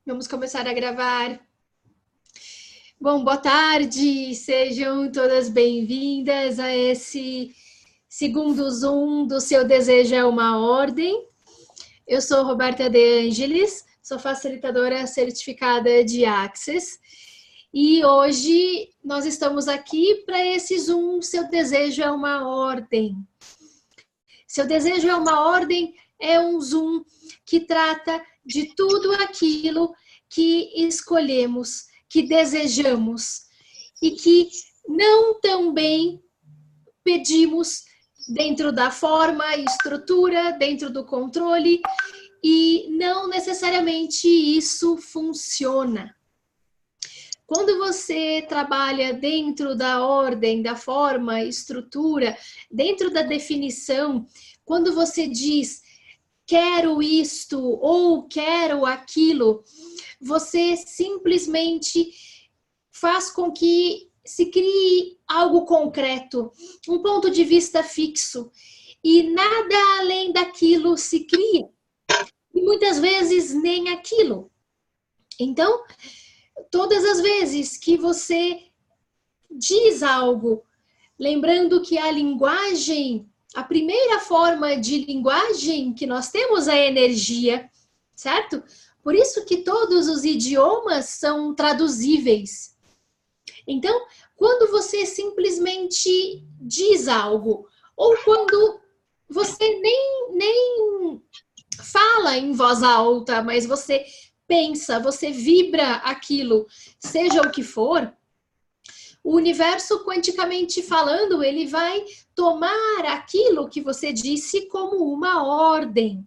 Vamos começar a gravar. Bom, boa tarde, sejam todas bem-vindas a esse segundo Zoom do Seu Desejo é uma Ordem. Eu sou Roberta De Angelis, sou facilitadora certificada de Access e hoje nós estamos aqui para esse Zoom Seu Desejo é uma Ordem. Seu Desejo é uma Ordem é um Zoom que trata de tudo aquilo que escolhemos, que desejamos e que não também pedimos dentro da forma, estrutura, dentro do controle, e não necessariamente isso funciona. Quando você trabalha dentro da ordem, da forma, estrutura, dentro da definição, quando você diz quero isto ou quero aquilo, você simplesmente faz com que se crie algo concreto, um ponto de vista fixo, e nada além daquilo se cria, e muitas vezes nem aquilo. Então, todas as vezes que você diz algo, lembrando que a linguagem, a primeira forma de linguagem que nós temos é a energia, certo? Por isso que todos os idiomas são traduzíveis. Então, quando você simplesmente diz algo, ou quando você nem fala em voz alta, mas você pensa, você vibra aquilo, seja o que for, o universo, quanticamente falando, ele vai tomar aquilo que você disse como uma ordem.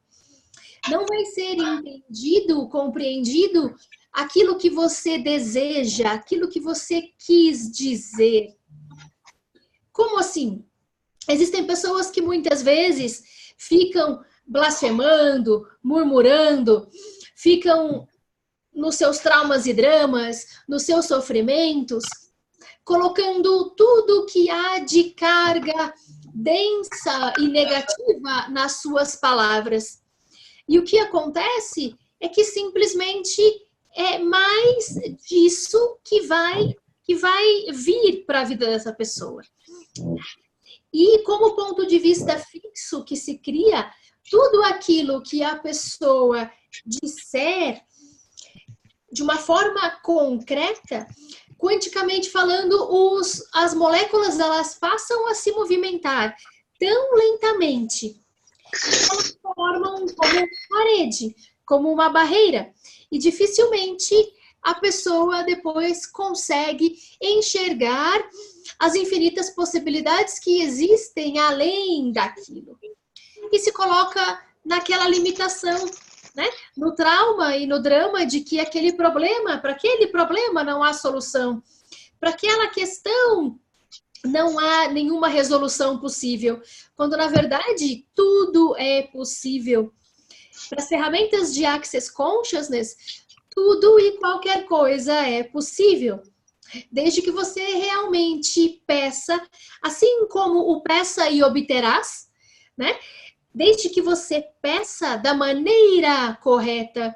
Não vai ser entendido, compreendido aquilo que você deseja, aquilo que você quis dizer. Como assim? Existem pessoas que muitas vezes ficam blasfemando, murmurando, ficam nos seus traumas e dramas, nos seus sofrimentos, colocando tudo que há de carga densa e negativa nas suas palavras. E o que acontece é que simplesmente é mais disso que vai vir para a vida dessa pessoa. E como ponto de vista fixo que se cria, tudo aquilo que a pessoa disser de uma forma concreta, quanticamente falando, as moléculas elas passam a se movimentar tão lentamente, elas formam como uma parede, como uma barreira, e dificilmente a pessoa depois consegue enxergar as infinitas possibilidades que existem além daquilo. E se coloca naquela limitação, né? No trauma e no drama de que para aquele problema não há solução, para aquela questão não há nenhuma resolução possível, quando na verdade tudo é possível. Para as ferramentas de Access Consciousness, tudo e qualquer coisa é possível, desde que você realmente peça, assim como o peça e obterás, né? Desde que você peça da maneira correta.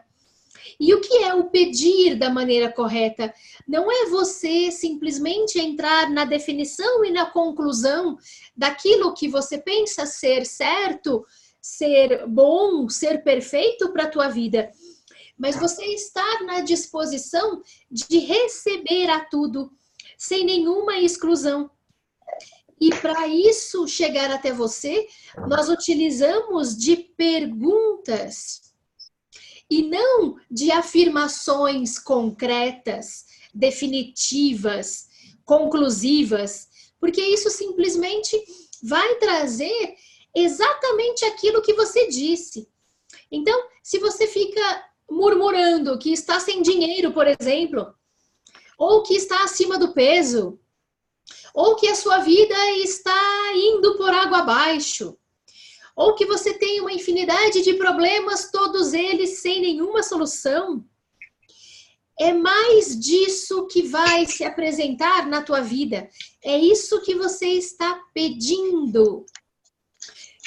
E o que é o pedir da maneira correta? Não é você simplesmente entrar na definição e na conclusão daquilo que você pensa ser certo, ser bom, ser perfeito para a tua vida. Mas você estar na disposição de receber a tudo, sem nenhuma exclusão. E para isso chegar até você, nós utilizamos de perguntas e não de afirmações concretas, definitivas, conclusivas, porque isso simplesmente vai trazer exatamente aquilo que você disse. Então, se você fica murmurando que está sem dinheiro, por exemplo, ou que está acima do peso, ou que a sua vida está indo por água abaixo, ou que você tem uma infinidade de problemas, todos eles sem nenhuma solução, é mais disso que vai se apresentar na tua vida. É isso que você está pedindo.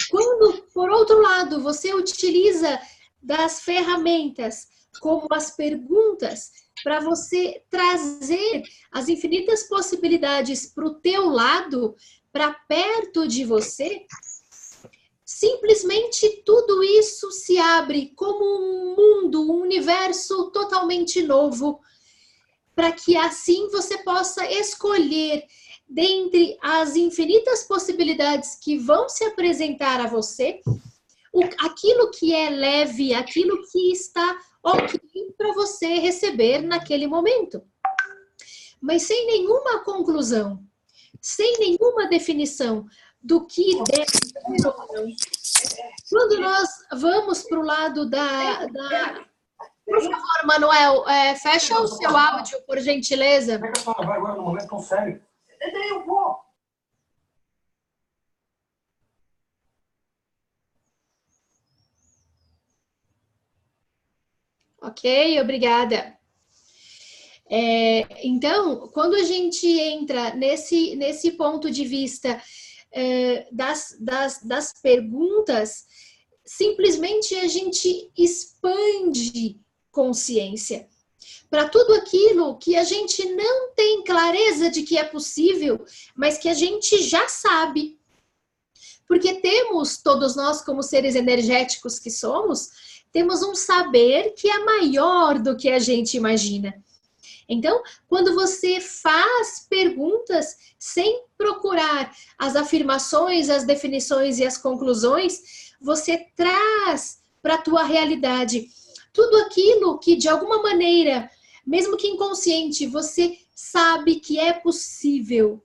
Quando, por outro lado, você utiliza das ferramentas como as perguntas, para você trazer as infinitas possibilidades para o teu lado, para perto de você, simplesmente tudo isso se abre como um mundo, um universo totalmente novo, para que assim você possa escolher dentre as infinitas possibilidades que vão se apresentar a você, aquilo que é leve, aquilo que está ok para você receber naquele momento. Mas sem nenhuma conclusão, sem nenhuma definição do que deve ser ou não. Quando nós vamos para o lado da... Por favor, Manuel, fecha o seu áudio, por gentileza. Como é que a senhora vai agora no momento tão sério? Eu vou. Ok, obrigada. Então, quando a gente entra nesse ponto de vista das perguntas, simplesmente a gente expande consciência para tudo aquilo que a gente não tem clareza de que é possível, mas que a gente já sabe. Porque temos, todos nós como seres energéticos que somos, temos um saber que é maior do que a gente imagina. Então, quando você faz perguntas sem procurar as afirmações, as definições e as conclusões, você traz para a tua realidade tudo aquilo que, de alguma maneira, mesmo que inconsciente, você sabe que é possível.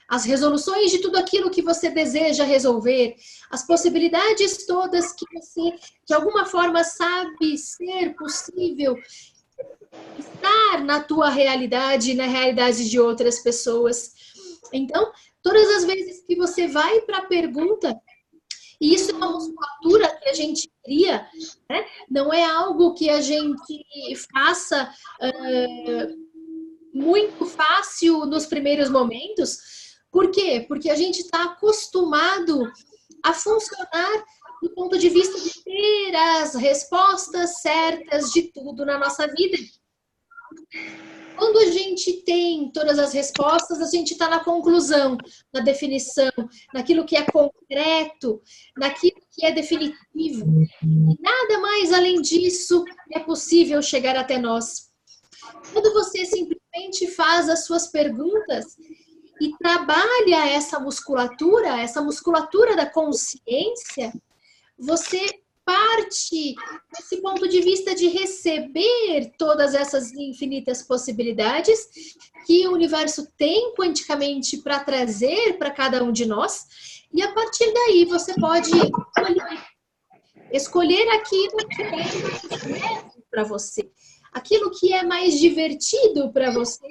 As resoluções de tudo aquilo que você deseja resolver, as possibilidades todas que você, de alguma forma, sabe ser possível estar na tua realidade, na realidade de outras pessoas. Então, todas as vezes que você vai para a pergunta, e isso é uma musculatura que a gente cria, né? Não é algo que a gente faça muito fácil nos primeiros momentos. Por quê? Porque a gente está acostumado a funcionar do ponto de vista de ter as respostas certas de tudo na nossa vida. Quando a gente tem todas as respostas, a gente está na conclusão, na definição, naquilo que é concreto, naquilo que é definitivo. E nada mais além disso é possível chegar até nós. Quando você simplesmente faz as suas perguntas e trabalha essa musculatura da consciência, você parte desse ponto de vista de receber todas essas infinitas possibilidades que o universo tem quanticamente para trazer para cada um de nós, e a partir daí você pode escolher aquilo que é mais leve para você, aquilo que é mais divertido para você.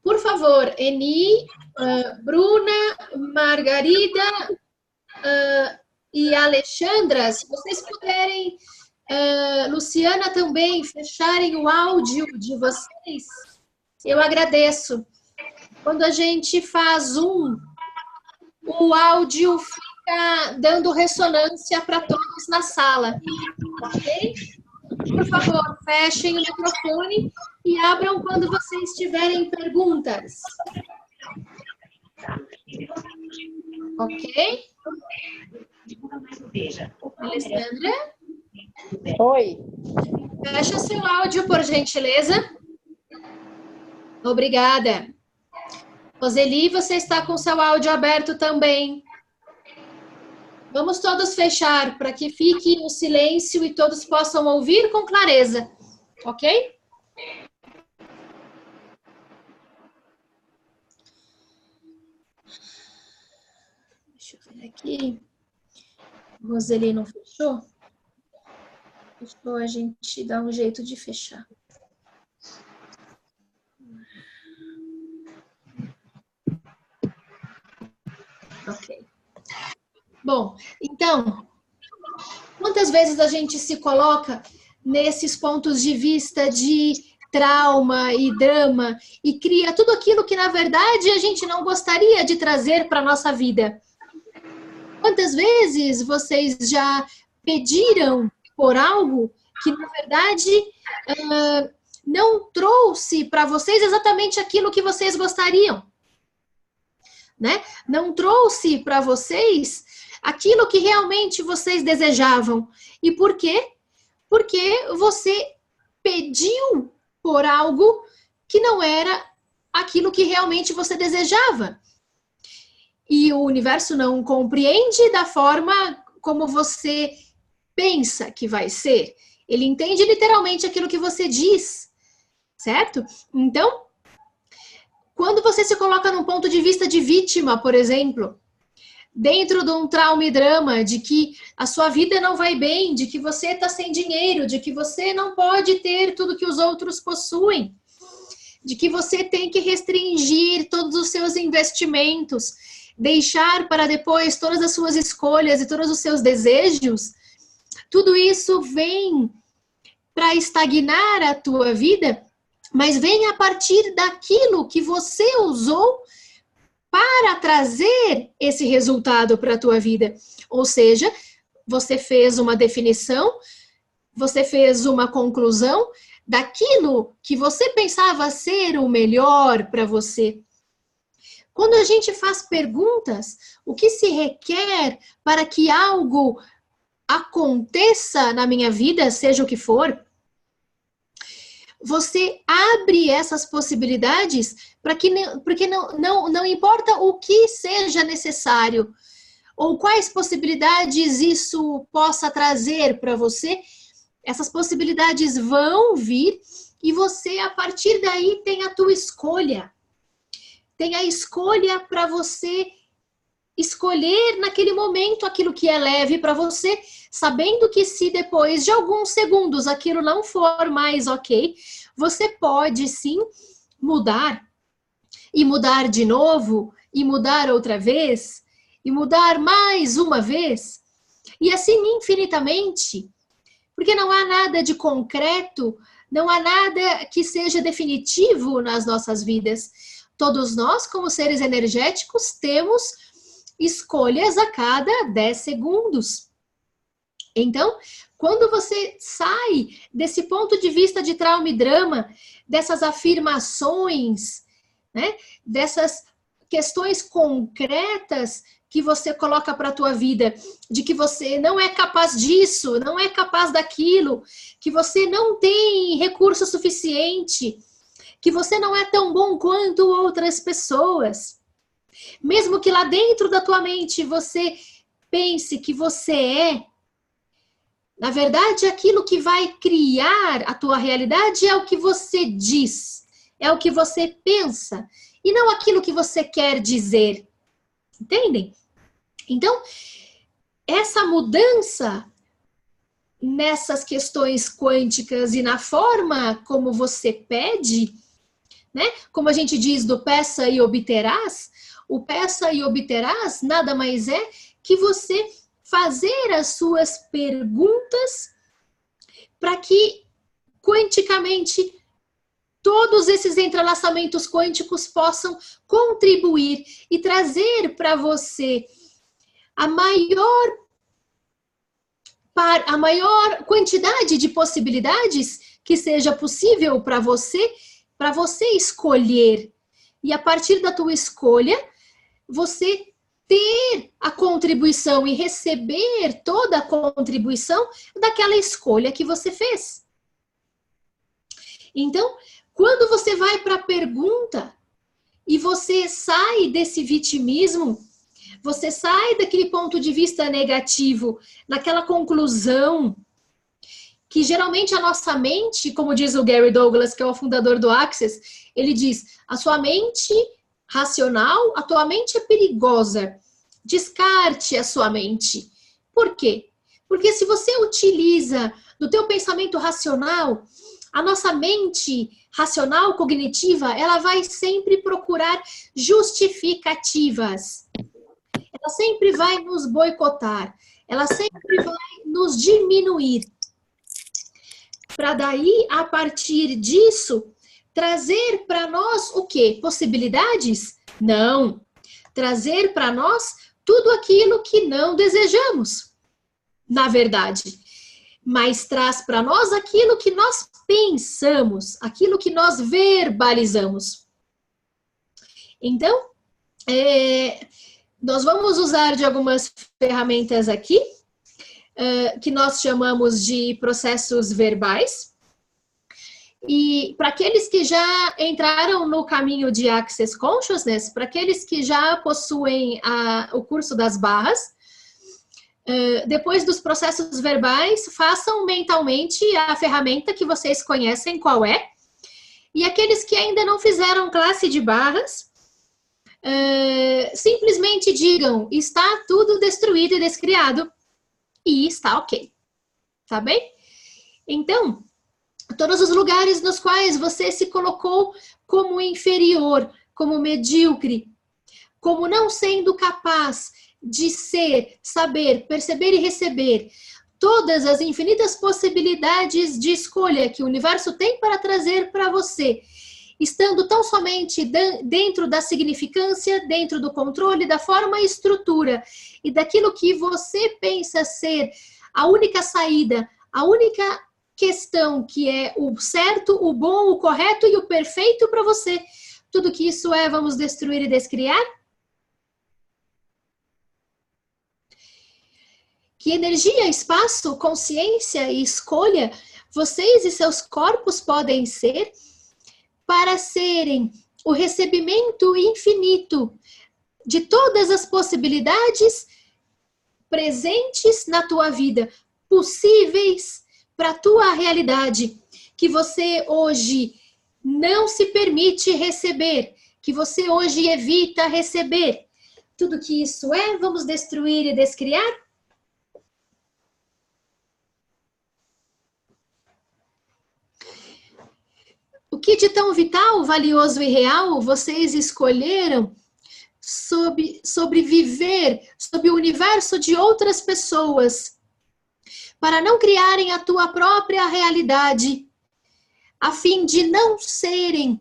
Por favor, Eni, Bruna, Margarida e Alexandra, se vocês puderem, Luciana também, fecharem o áudio de vocês, eu agradeço. Quando a gente faz o áudio fica dando ressonância para todos na sala, ok? Por favor, fechem o microfone e abram quando vocês tiverem perguntas. Ok? Alessandra? Oi. Fecha seu áudio, por gentileza. Obrigada. Roseli, você está com seu áudio aberto também. Vamos todos fechar para que fique o silêncio e todos possam ouvir com clareza. Ok? Deixa eu ver aqui. Roseli não fechou? Fechou, a gente dá um jeito de fechar. Ok. Bom, então, quantas vezes a gente se coloca nesses pontos de vista de trauma e drama e cria tudo aquilo que, na verdade, a gente não gostaria de trazer para a nossa vida? Quantas vezes vocês já pediram por algo que, na verdade, não trouxe para vocês exatamente aquilo que vocês gostariam, né? Não trouxe para vocês aquilo que realmente vocês desejavam. E por quê? Porque você pediu por algo que não era aquilo que realmente você desejava. E o universo não compreende da forma como você pensa que vai ser. Ele entende literalmente aquilo que você diz, certo? Então, quando você se coloca num ponto de vista de vítima, por exemplo, dentro de um trauma e drama, de que a sua vida não vai bem, de que você está sem dinheiro, de que você não pode ter tudo que os outros possuem, de que você tem que restringir todos os seus investimentos, deixar para depois todas as suas escolhas e todos os seus desejos, tudo isso vem para estagnar a tua vida, mas vem a partir daquilo que você usou para trazer esse resultado para a tua vida. Ou seja, você fez uma definição, você fez uma conclusão daquilo que você pensava ser o melhor para você. Quando a gente faz perguntas, o que se requer para que algo aconteça na minha vida, seja o que for, você abre essas possibilidades porque não importa o que seja necessário ou quais possibilidades isso possa trazer para você, essas possibilidades vão vir e você, a partir daí, tem a tua escolha. Tem a escolha para você escolher naquele momento aquilo que é leve para você, sabendo que se depois de alguns segundos aquilo não for mais ok, você pode sim mudar, e mudar de novo, e mudar outra vez, e mudar mais uma vez, e assim infinitamente, porque não há nada de concreto, não há nada que seja definitivo nas nossas vidas. Todos nós, como seres energéticos, temos escolhas a cada 10 segundos. Então, quando você sai desse ponto de vista de trauma e drama, dessas afirmações, né, dessas questões concretas que você coloca para a tua vida, de que você não é capaz disso, não é capaz daquilo, que você não tem recurso suficiente, que você não é tão bom quanto outras pessoas. Mesmo que lá dentro da tua mente você pense que você é, na verdade, aquilo que vai criar a tua realidade é o que você diz, é o que você pensa, e não aquilo que você quer dizer. Entendem? Então, essa mudança nessas questões quânticas e na forma como você pede, né? Como a gente diz do peça e obterás, o peça e obterás nada mais é que você fazer as suas perguntas para que quanticamente todos esses entrelaçamentos quânticos possam contribuir e trazer para você a maior quantidade de possibilidades que seja possível para você escolher. E a partir da tua escolha, você ter a contribuição e receber toda a contribuição daquela escolha que você fez. Então, quando você vai para a pergunta e você sai desse vitimismo, você sai daquele ponto de vista negativo, naquela conclusão que geralmente a nossa mente, como diz o Gary Douglas, que é o fundador do Access, ele diz, a sua mente racional, a tua mente é perigosa. Descarte a sua mente. Por quê? Porque se você utiliza do teu pensamento racional, a nossa mente racional, cognitiva, ela vai sempre procurar justificativas. Ela sempre vai nos boicotar. Ela sempre vai nos diminuir. Para daí, a partir disso, trazer para nós o quê? Possibilidades? Não. Trazer para nós tudo aquilo que não desejamos. Na verdade, mas traz para nós aquilo que nós pensamos, aquilo que nós verbalizamos. Então, nós vamos usar de algumas ferramentas aqui, que nós chamamos de processos verbais. E para aqueles que já entraram no caminho de Access Consciousness, para aqueles que já possuem o curso das barras, depois dos processos verbais, façam mentalmente a ferramenta que vocês conhecem qual é. E aqueles que ainda não fizeram classe de barras, simplesmente digam, está tudo destruído e descriado, e está ok. Tá bem? Então, todos os lugares nos quais você se colocou como inferior, como medíocre, como não sendo capaz de ser, saber, perceber e receber todas as infinitas possibilidades de escolha que o universo tem para trazer para você, estando tão somente dentro da significância, dentro do controle, da forma e estrutura e daquilo que você pensa ser a única saída, a única questão que é o certo, o bom, o correto e o perfeito para você. Tudo que isso vamos destruir e descriar? Que energia, espaço, consciência e escolha vocês e seus corpos podem ser para serem o recebimento infinito de todas as possibilidades presentes na tua vida, possíveis para a tua realidade, que você hoje não se permite receber, que você hoje evita receber. Tudo que isso vamos destruir e descriar? O que de tão vital, valioso e real vocês escolheram sobre viver, sobre o universo de outras pessoas, para não criarem a tua própria realidade, a fim de não serem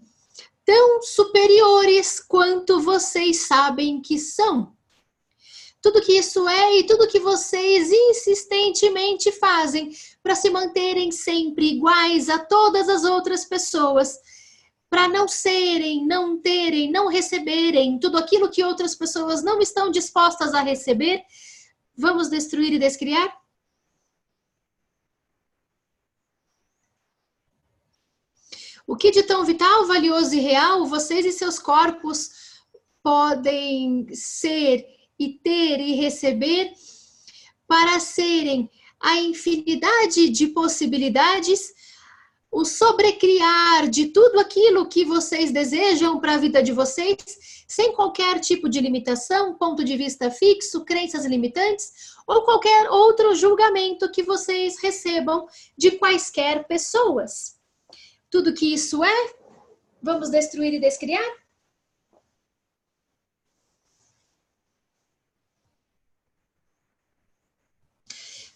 tão superiores quanto vocês sabem que são. Tudo que isso e tudo que vocês insistentemente fazem para se manterem sempre iguais a todas as outras pessoas, para não serem, não terem, não receberem tudo aquilo que outras pessoas não estão dispostas a receber, vamos destruir e descriar? O que de tão vital, valioso e real vocês e seus corpos podem ser e ter e receber para serem a infinidade de possibilidades, o sobrecriar de tudo aquilo que vocês desejam para a vida de vocês, sem qualquer tipo de limitação, ponto de vista fixo, crenças limitantes ou qualquer outro julgamento que vocês recebam de quaisquer pessoas. Tudo que isso vamos destruir e descriar?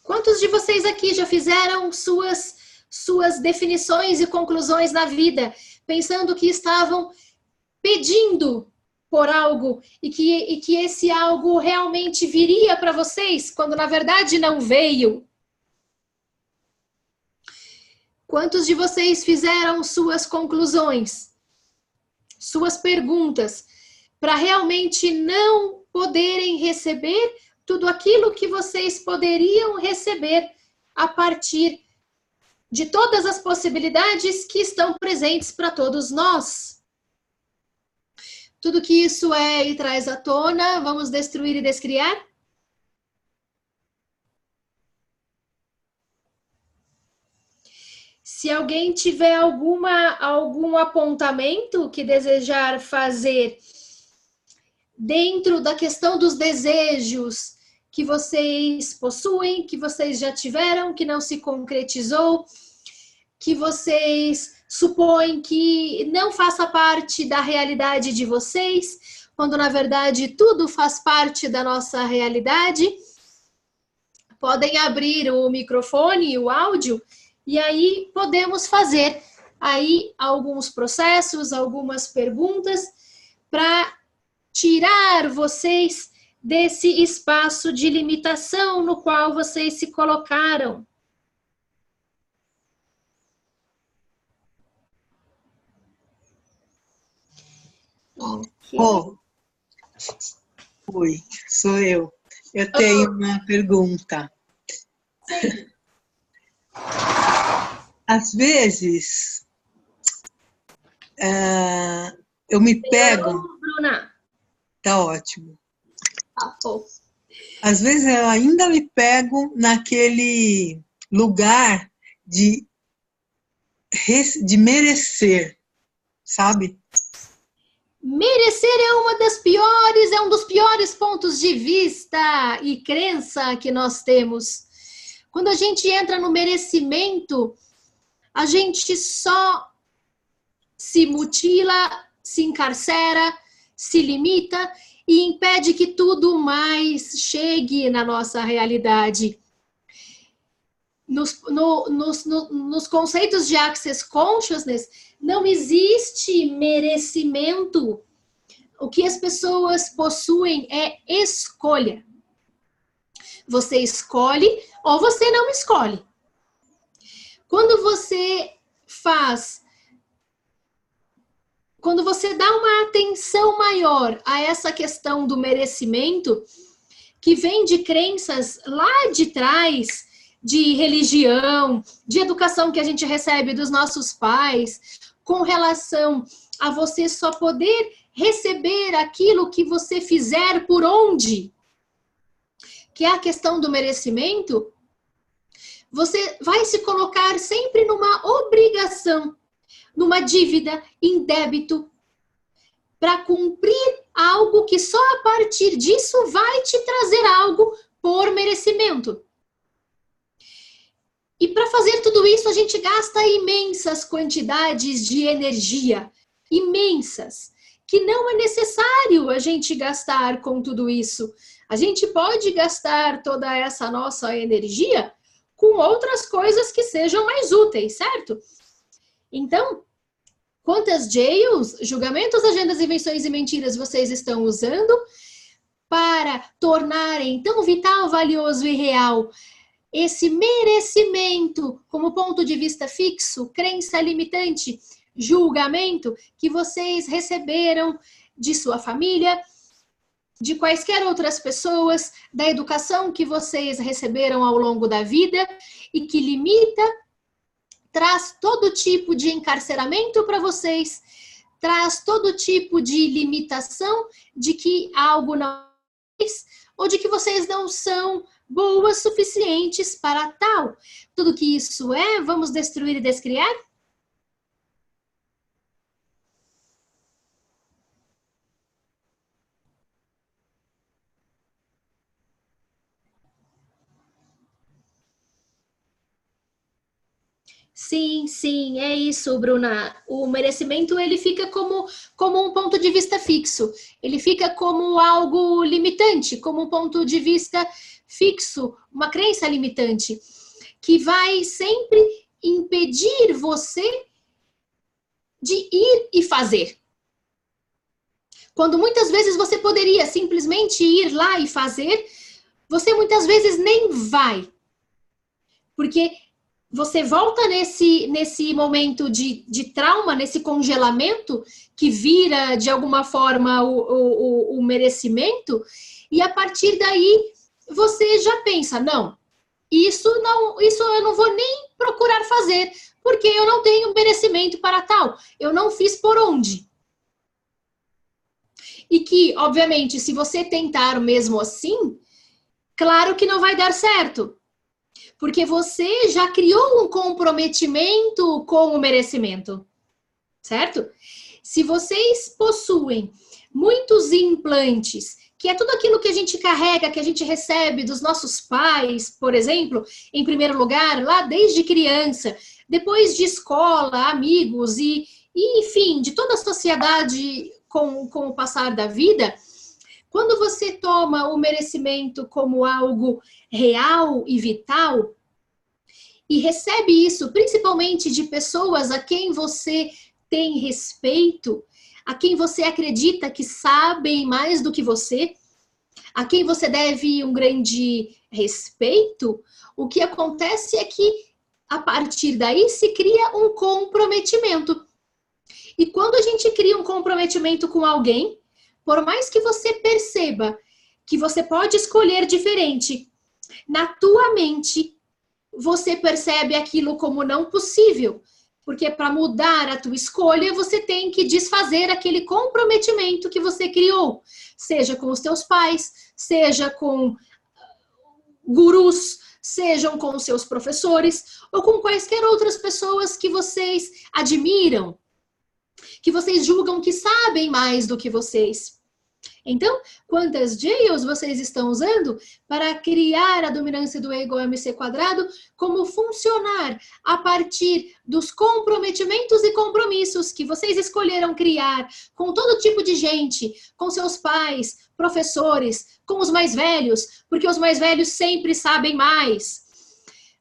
Quantos de vocês aqui já fizeram suas definições e conclusões na vida, pensando que estavam pedindo por algo e que esse algo realmente viria para vocês, quando na verdade não veio? Quantos de vocês fizeram suas conclusões, suas perguntas, para realmente não poderem receber tudo aquilo que vocês poderiam receber a partir de todas as possibilidades que estão presentes para todos nós? Tudo que isso e traz à tona, vamos destruir e descriar? Se alguém tiver algum apontamento que desejar fazer dentro da questão dos desejos que vocês possuem, que vocês já tiveram, que não se concretizou, que vocês supõem que não faça parte da realidade de vocês, quando na verdade tudo faz parte da nossa realidade, podem abrir o microfone e o áudio, e aí podemos fazer aí alguns processos, algumas perguntas para tirar vocês desse espaço de limitação no qual vocês se colocaram. Oh, oi, sou eu. Eu tenho uma pergunta. Sim. Às vezes, eu me pego... Bruna. Tá ótimo. Tá bom. Às vezes eu ainda me pego naquele lugar de merecer, sabe? Merecer é um dos piores pontos de vista e crença que nós temos. Quando a gente entra no merecimento, a gente só se mutila, se encarcera, se limita e impede que tudo mais chegue na nossa realidade. Nos conceitos de Access Consciousness, não existe merecimento. O que as pessoas possuem é escolha. Você escolhe ou você não escolhe. Quando você dá uma atenção maior a essa questão do merecimento, que vem de crenças lá de trás, de religião, de educação que a gente recebe dos nossos pais, com relação a você só poder receber aquilo que você fizer por onde, que é a questão do merecimento, você vai se colocar sempre numa obrigação, numa dívida, em débito, para cumprir algo que só a partir disso vai te trazer algo por merecimento. E para fazer tudo isso, a gente gasta imensas quantidades de energia, imensas, que não é necessário a gente gastar com tudo isso. A gente pode gastar toda essa nossa energia com outras coisas que sejam mais úteis, certo? Então, quantas jails, julgamentos, agendas, invenções e mentiras vocês estão usando para tornarem tão vital, valioso e real esse merecimento como ponto de vista fixo, crença limitante, julgamento que vocês receberam de sua família, de quaisquer outras pessoas, da educação que vocês receberam ao longo da vida e que limita, traz todo tipo de encarceramento para vocês, traz todo tipo de limitação de que algo não é, ou de que vocês não são boas suficientes para tal. Tudo que isso é, vamos destruir e descriar? Sim, sim, é isso, Bruna. O merecimento, ele fica como um ponto de vista fixo. Ele fica como algo limitante, como um ponto de vista fixo, uma crença limitante, que vai sempre impedir você de ir e fazer. Quando muitas vezes você poderia simplesmente ir lá e fazer, você muitas vezes nem vai. Porque você volta nesse momento de trauma, nesse congelamento, que vira, de alguma forma, o merecimento, e a partir daí você já pensa, não, isso eu não vou nem procurar fazer, porque eu não tenho merecimento para tal, eu não fiz por onde. E que, obviamente, se você tentar mesmo assim, claro que não vai dar certo. Porque você já criou um comprometimento com o merecimento, certo? Se vocês possuem muitos implantes, que é tudo aquilo que a gente carrega, que a gente recebe dos nossos pais, por exemplo, em primeiro lugar, lá desde criança, depois de escola, amigos e enfim, de toda a sociedade com o passar da vida, quando você toma o merecimento como algo real e vital, e recebe isso principalmente de pessoas a quem você tem respeito, a quem você acredita que sabem mais do que você, a quem você deve um grande respeito, o que acontece é que, a partir daí, se cria um comprometimento. E quando a gente cria um comprometimento com alguém, por mais que você perceba que você pode escolher diferente, na tua mente, você percebe aquilo como não possível. Porque para mudar a tua escolha, você tem que desfazer aquele comprometimento que você criou. Seja com os teus pais, seja com gurus, sejam com os seus professores, ou com quaisquer outras pessoas que vocês admiram, que vocês julgam que sabem mais do que vocês. Então, quantas jails vocês estão usando para criar a dominância do ego MC quadrado, como funcionar a partir dos comprometimentos e compromissos que vocês escolheram criar com todo tipo de gente, com seus pais, professores, com os mais velhos, porque os mais velhos sempre sabem mais,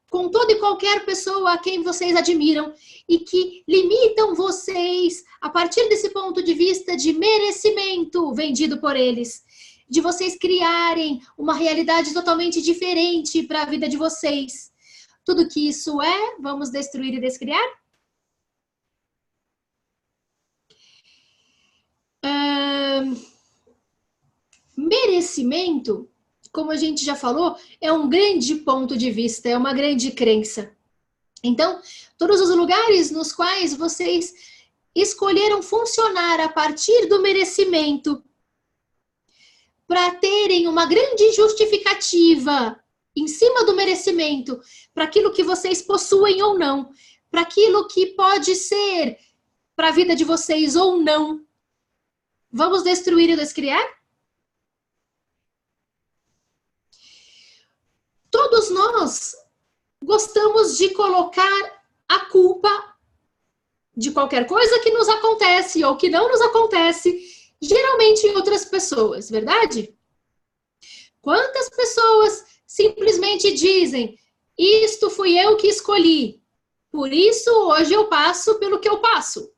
com toda e qualquer pessoa a quem vocês admiram e que limitam vocês a partir desse ponto de vista de merecimento vendido por eles, de vocês criarem uma realidade totalmente diferente para a vida de vocês. Tudo que isso é, vamos destruir e descriar? Merecimento, como a gente já falou, é um grande ponto de vista, é uma grande crença. Então, todos os lugares nos quais vocês escolheram funcionar a partir do merecimento para terem uma grande justificativa em cima do merecimento para aquilo que vocês possuem ou não, para aquilo que pode ser para a vida de vocês ou não. Vamos destruir e descriar? Todos nós gostamos de colocar a culpa de qualquer coisa que nos acontece ou que não nos acontece, geralmente em outras pessoas, verdade? Quantas pessoas simplesmente dizem, isto fui eu que escolhi, por isso hoje eu passo pelo que eu passo?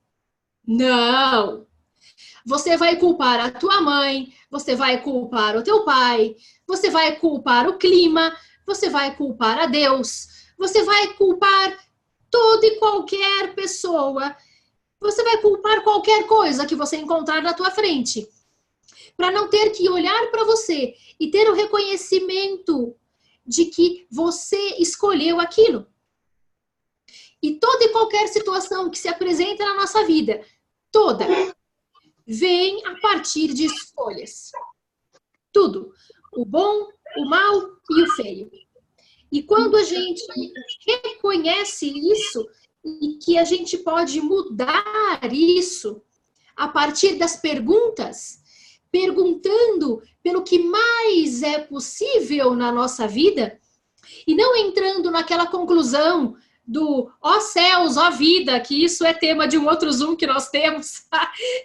Não! Você vai culpar a tua mãe, você vai culpar o teu pai, você vai culpar o clima, você vai culpar a Deus, você vai culpar toda e qualquer pessoa, você vai culpar qualquer coisa que você encontrar na tua frente, para não ter que olhar para você e ter o reconhecimento de que você escolheu aquilo. E toda e qualquer situação que se apresenta na nossa vida, toda, vem a partir de escolhas. Tudo. O bom, o mal e o feio. E quando a gente reconhece isso e que a gente pode mudar isso a partir das perguntas, perguntando pelo que mais é possível na nossa vida e não entrando naquela conclusão do ó céus, ó vida, que isso é tema de um outro Zoom que nós temos,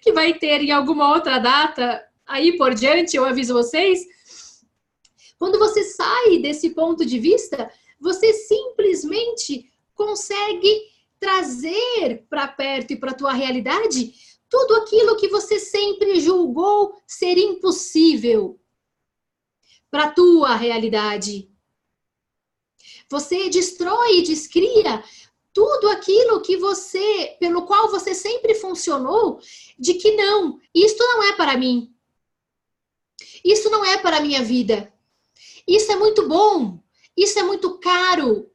que vai ter em alguma outra data aí por diante, eu aviso vocês. Quando você sai desse ponto de vista, você simplesmente consegue trazer para perto e para a tua realidade tudo aquilo que você sempre julgou ser impossível para a tua realidade. Você destrói e descria tudo aquilo que você, pelo qual você sempre funcionou, de que não, isto não é para mim. Isso não é para a minha vida. Isso é muito bom, isso é muito caro.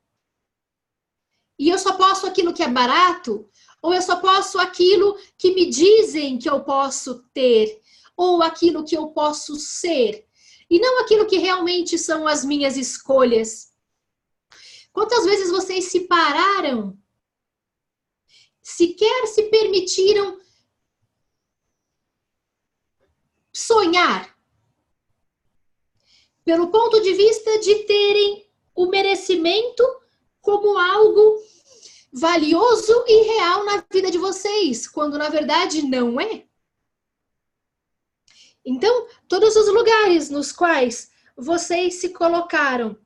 E eu só posso aquilo que é barato, ou eu só posso aquilo que me dizem que eu posso ter, ou aquilo que eu posso ser, e não aquilo que realmente são as minhas escolhas. Quantas vezes vocês se pararam, sequer se permitiram sonhar? Pelo ponto de vista de terem o merecimento como algo valioso e real na vida de vocês, quando na verdade não é. Então, todos os lugares nos quais vocês se colocaram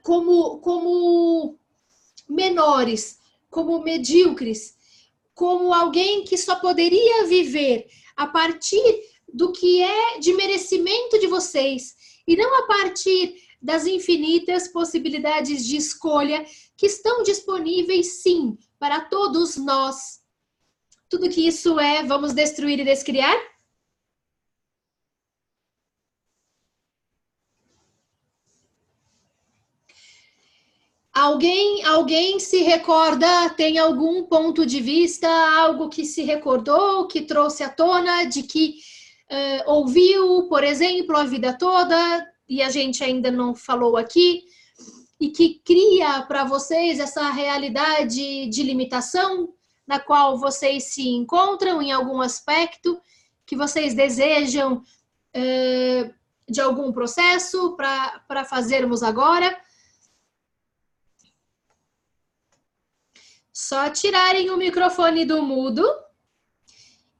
como menores, como medíocres, como alguém que só poderia viver a partir do que é de merecimento de vocês e não a partir das infinitas possibilidades de escolha que estão disponíveis, sim, para todos nós. Tudo que isso é, vamos destruir e descriar? Alguém se recorda, tem algum ponto de vista, algo que se recordou, que trouxe à tona, de que ouviu, por exemplo, a vida toda, e a gente ainda não falou aqui, e que cria para vocês essa realidade de limitação na qual vocês se encontram em algum aspecto, que vocês desejam de algum processo para fazermos agora. Só tirarem o microfone do mudo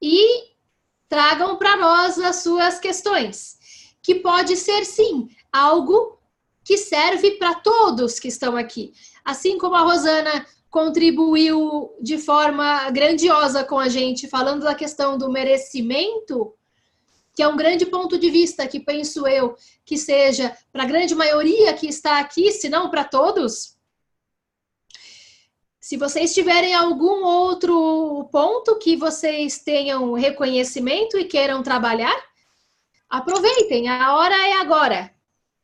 e tragam para nós as suas questões, que pode ser, sim, algo que serve para todos que estão aqui. Assim como a Rosana contribuiu de forma grandiosa com a gente, falando da questão do merecimento, que é um grande ponto de vista que penso eu que seja para a grande maioria que está aqui, se não para todos. Se vocês tiverem algum outro ponto que vocês tenham reconhecimento e queiram trabalhar, aproveitem, a hora é agora.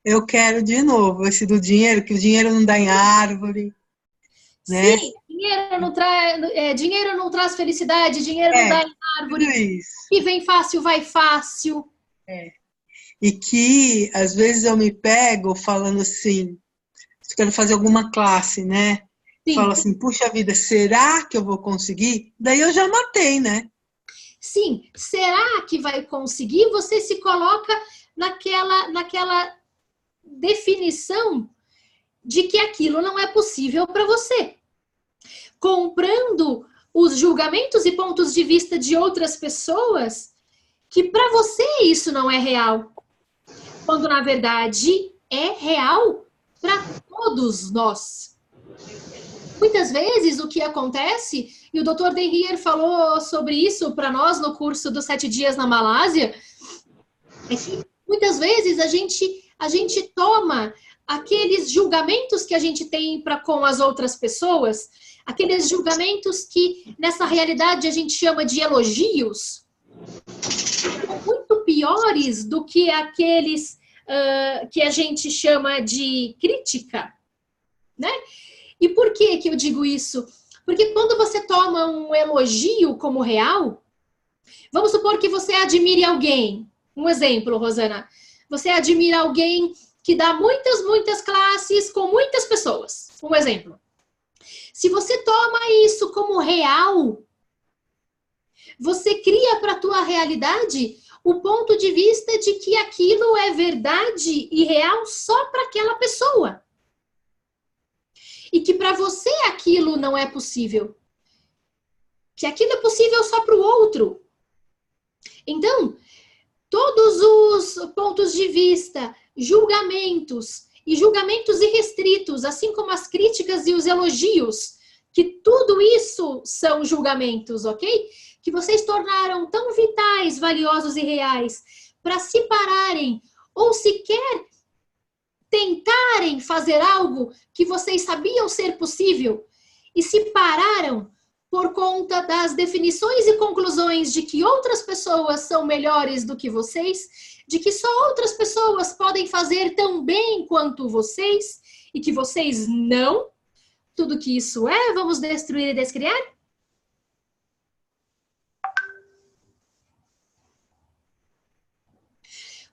Eu quero de novo esse do dinheiro, que o dinheiro não dá em árvore, né? Sim, dinheiro não traz felicidade, dinheiro não dá em árvore. Isso. E vem fácil, vai fácil. E que, às vezes, eu me pego falando assim, se quero fazer alguma classe, né? Sim. Falo assim, puxa vida, será que eu vou conseguir? Daí eu já matei, né? Sim, será que vai conseguir? Você se coloca naquela definição de que aquilo não é possível para você. Comprando os julgamentos e pontos de vista de outras pessoas, que para você isso não é real. Quando, na verdade, é real para todos nós. Muitas vezes o que acontece, e o Dr. Denrier falou sobre isso para nós no curso dos 7 dias na Malásia, é que muitas vezes a gente toma aqueles julgamentos que a gente tem para com as outras pessoas, aqueles julgamentos que nessa realidade a gente chama de elogios, muito piores do que aqueles que a gente chama de crítica, né? E por que eu digo isso? Porque quando você toma um elogio como real, vamos supor que você admire alguém. Um exemplo, Rosana. Você admira alguém que dá muitas classes com muitas pessoas. Um exemplo. Se você toma isso como real, você cria para a tua realidade o ponto de vista de que aquilo é verdade e real só para aquela pessoa. E que para você aquilo não é possível. Que aquilo é possível só para o outro. Então, todos os pontos de vista, julgamentos e julgamentos irrestritos, assim como as críticas e os elogios, que tudo isso são julgamentos, ok? Que vocês tornaram tão vitais, valiosos e reais para se pararem ou sequer tentarem fazer algo que vocês sabiam ser possível e se pararam por conta das definições e conclusões de que outras pessoas são melhores do que vocês, de que só outras pessoas podem fazer tão bem quanto vocês e que vocês não. Tudo que isso é, vamos destruir e descriar?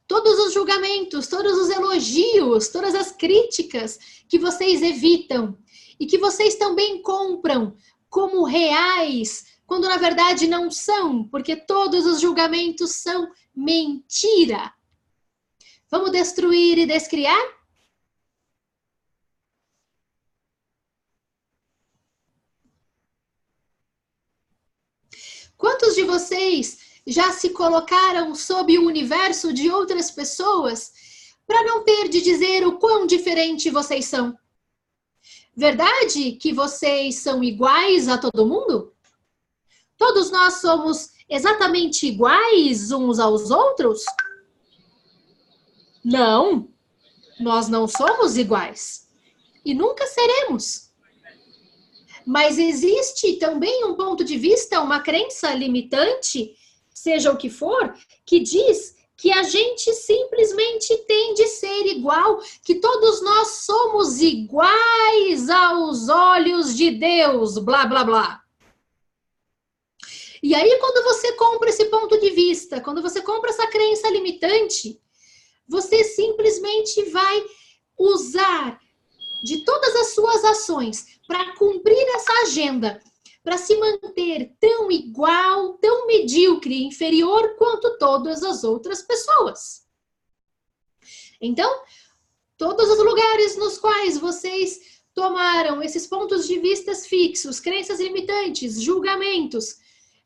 Todos os julgamentos, todos os elogios, todas as críticas que vocês evitam e que vocês também compram como reais, quando na verdade não são, porque todos os julgamentos são mentira. Vamos destruir e descriar? Quantos de vocês já se colocaram sob o universo de outras pessoas para não ter de dizer o quão diferente vocês são? Verdade que vocês são iguais a todo mundo? Todos nós somos exatamente iguais uns aos outros? Não, nós não somos iguais. E nunca seremos. Mas existe também um ponto de vista, uma crença limitante, seja o que for, que diz que a gente simplesmente tem de ser igual, que todos nós somos iguais aos olhos de Deus, blá, blá, blá. E aí, quando você compra esse ponto de vista, quando você compra essa crença limitante, você simplesmente vai usar de todas as suas ações para cumprir essa agenda, para se manter tão igual, tão medíocre, inferior quanto todas as outras pessoas. Então, todos os lugares nos quais vocês tomaram esses pontos de vista fixos, crenças limitantes, julgamentos,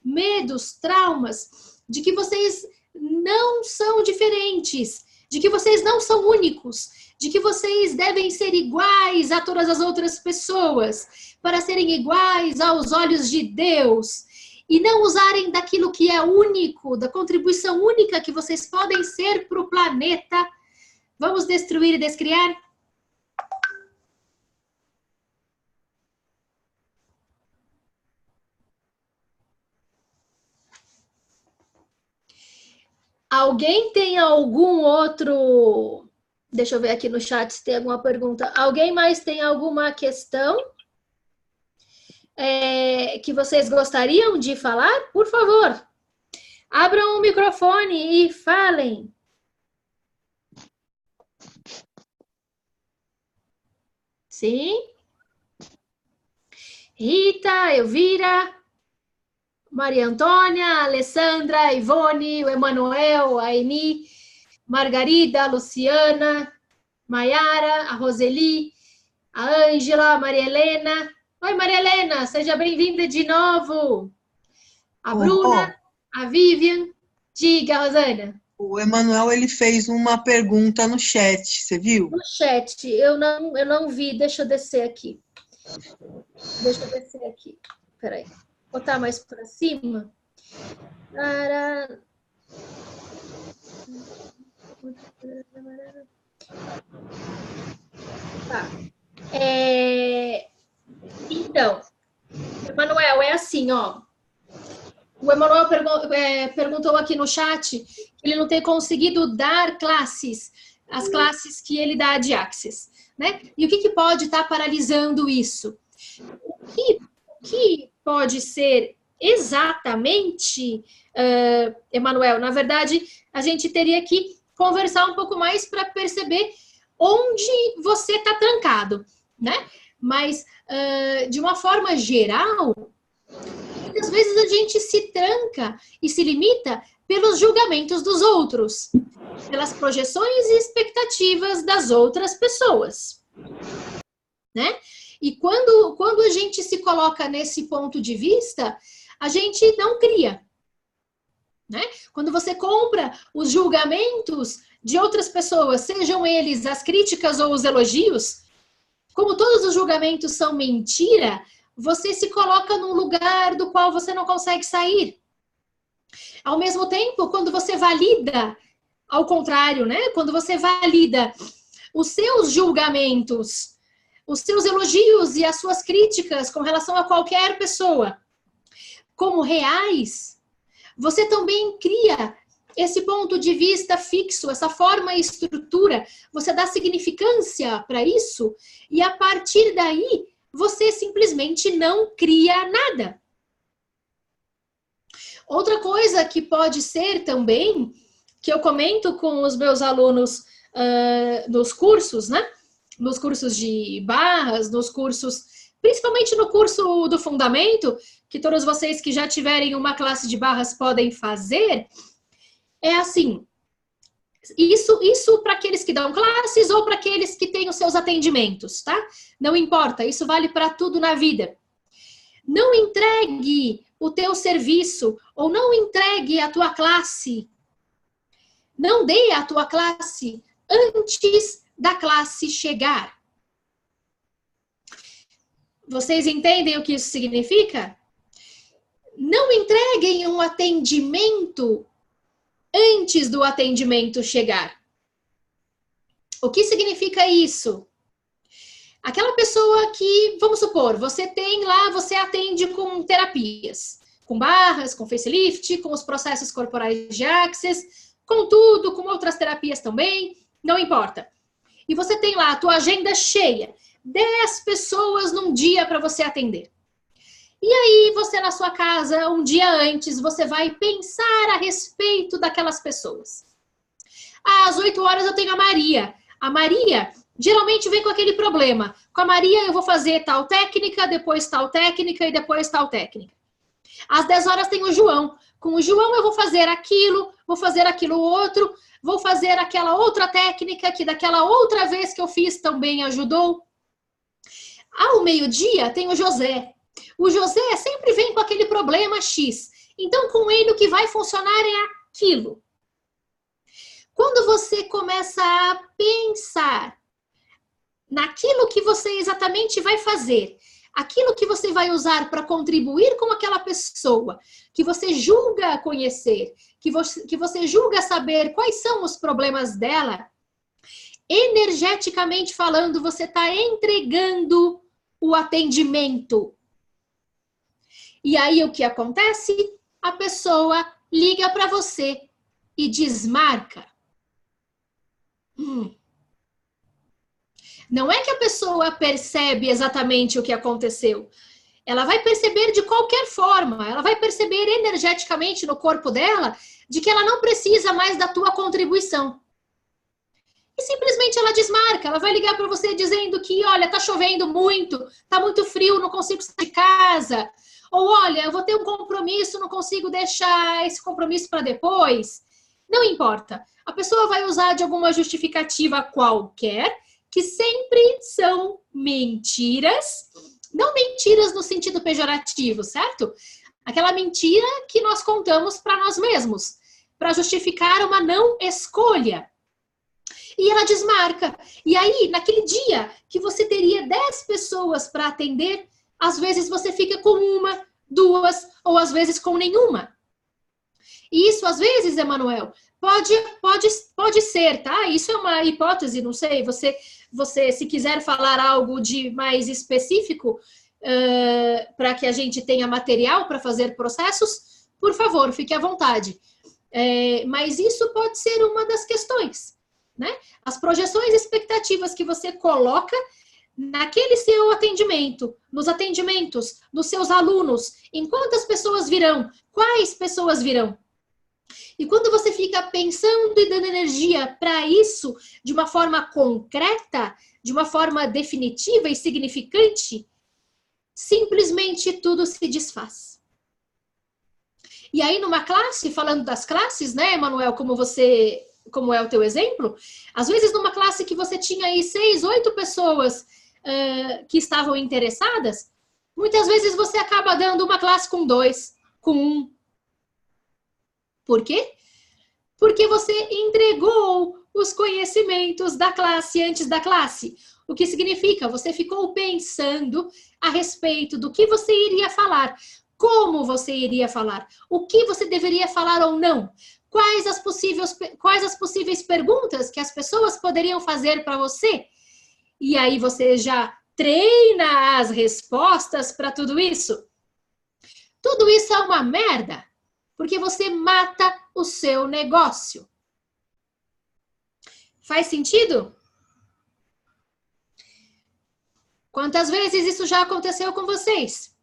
medos, traumas, de que vocês não são diferentes, de que vocês não são únicos, de que vocês devem ser iguais a todas as outras pessoas, para serem iguais aos olhos de Deus, e não usarem daquilo que é único, da contribuição única que vocês podem ser para o planeta. Vamos destruir e descriar? Alguém tem algum outro... Deixa eu ver aqui no chat se tem alguma pergunta. Alguém mais tem alguma questão que vocês gostariam de falar? Por favor, abram o microfone e falem. Sim? Rita, Elvira, Maria Antônia, Alessandra, Ivone, o Emanuel, a Eni, Margarida, a Luciana, Maiara, a Roseli, a Ângela, a Maria Helena. Oi, Maria Helena, seja bem-vinda de novo. A Bruna, a Vivian. Diga, Rosana. O Emanuel, ele fez uma pergunta no chat, você viu? No chat, eu não vi, deixa eu descer aqui. Peraí. Botar mais para cima. Tá. Então, Emanuel, é assim, ó. O Emanuel perguntou aqui no chat que ele não tem conseguido dar classes, as classes que ele dá de Access, né? E o que pode estar paralisando isso? O que pode ser exatamente, Emanuel? Na verdade, a gente teria que conversar um pouco mais para perceber onde você está trancado, né? Mas, de uma forma geral, muitas vezes a gente se tranca e se limita pelos julgamentos dos outros, pelas projeções e expectativas das outras pessoas, né? E quando a gente se coloca nesse ponto de vista, a gente não cria, né? Quando você compra os julgamentos de outras pessoas, sejam eles as críticas ou os elogios, como todos os julgamentos são mentira, você se coloca num lugar do qual você não consegue sair. Ao mesmo tempo, quando você valida, ao contrário, né? Quando você valida os seus julgamentos, os seus elogios e as suas críticas com relação a qualquer pessoa como reais, você também cria esse ponto de vista fixo, essa forma e estrutura, você dá significância para isso, e a partir daí, você simplesmente não cria nada. Outra coisa que pode ser também, que eu comento com os meus alunos nos cursos, né? Nos cursos de barras, nos cursos, principalmente no curso do fundamento, que todos vocês que já tiverem uma classe de barras podem fazer, é assim, isso para aqueles que dão classes ou para aqueles que têm os seus atendimentos, tá? Não importa, isso vale para tudo na vida. Não entregue o teu serviço ou não entregue a tua classe. Não dê a tua classe antes da classe chegar. Vocês entendem o que isso significa? Não entreguem um atendimento antes do atendimento chegar. O que significa isso? Aquela pessoa que, vamos supor, você tem lá, você atende com terapias, com barras, com facelift, com os processos corporais de Access, com tudo, com outras terapias também, não importa. E você tem lá a tua agenda cheia, 10 pessoas num dia para você atender. E aí você na sua casa, um dia antes, você vai pensar a respeito daquelas pessoas. Às 8 horas eu tenho a Maria. A Maria geralmente vem com aquele problema. Com a Maria eu vou fazer tal técnica, depois tal técnica e depois tal técnica. Às 10 horas tem o João. Com o João eu vou fazer aquilo outro, vou fazer aquela outra técnica que daquela outra vez que eu fiz também ajudou. Ao meio-dia tem o José. O José sempre vem com aquele problema X. Então, com ele, o que vai funcionar é aquilo. Quando você começa a pensar naquilo que você exatamente vai fazer, aquilo que você vai usar para contribuir com aquela pessoa, que você julga conhecer, que você julga saber quais são os problemas dela, energeticamente falando, você está entregando o atendimento. E aí o que acontece? A pessoa liga para você e desmarca. Não é que a pessoa percebe exatamente o que aconteceu. Ela vai perceber de qualquer forma. Ela vai perceber energeticamente no corpo dela de que ela não precisa mais da tua contribuição. E simplesmente ela desmarca. Ela vai ligar para você dizendo que, olha, tá chovendo muito, tá muito frio, não consigo sair de casa. Ou, olha, eu vou ter um compromisso, não consigo deixar esse compromisso para depois. Não importa. A pessoa vai usar de alguma justificativa qualquer, que sempre são mentiras. Não mentiras no sentido pejorativo, certo? Aquela mentira que nós contamos para nós mesmos, para justificar uma não escolha. E ela desmarca. E aí, naquele dia que você teria 10 pessoas para atender, às vezes você fica com uma, 2, ou às vezes com nenhuma. E isso, às vezes, Emanuel, pode ser, tá? Isso é uma hipótese, não sei. Você se quiser falar algo de mais específico, para que a gente tenha material para fazer processos, por favor, fique à vontade. Mas isso pode ser uma das questões, né? As projeções e expectativas que você coloca naquele seu atendimento, nos atendimentos, nos seus alunos, em quantas pessoas virão, quais pessoas virão. E quando você fica pensando e dando energia para isso de uma forma concreta, de uma forma definitiva e significante, simplesmente tudo se desfaz. E aí numa classe, falando das classes, né, Emanuel, como é o teu exemplo, às vezes numa classe que você tinha aí 6, 8 pessoas que estavam interessadas, muitas vezes você acaba dando uma classe com 2, com 1. Por quê? Porque você entregou os conhecimentos da classe antes da classe. O que significa? Você ficou pensando a respeito do que você iria falar, como você iria falar, o que você deveria falar ou não, quais as possíveis perguntas que as pessoas poderiam fazer para você. E aí você já treina as respostas para tudo isso. Tudo isso é uma merda, porque você mata o seu negócio. Faz sentido? Quantas vezes isso já aconteceu com vocês?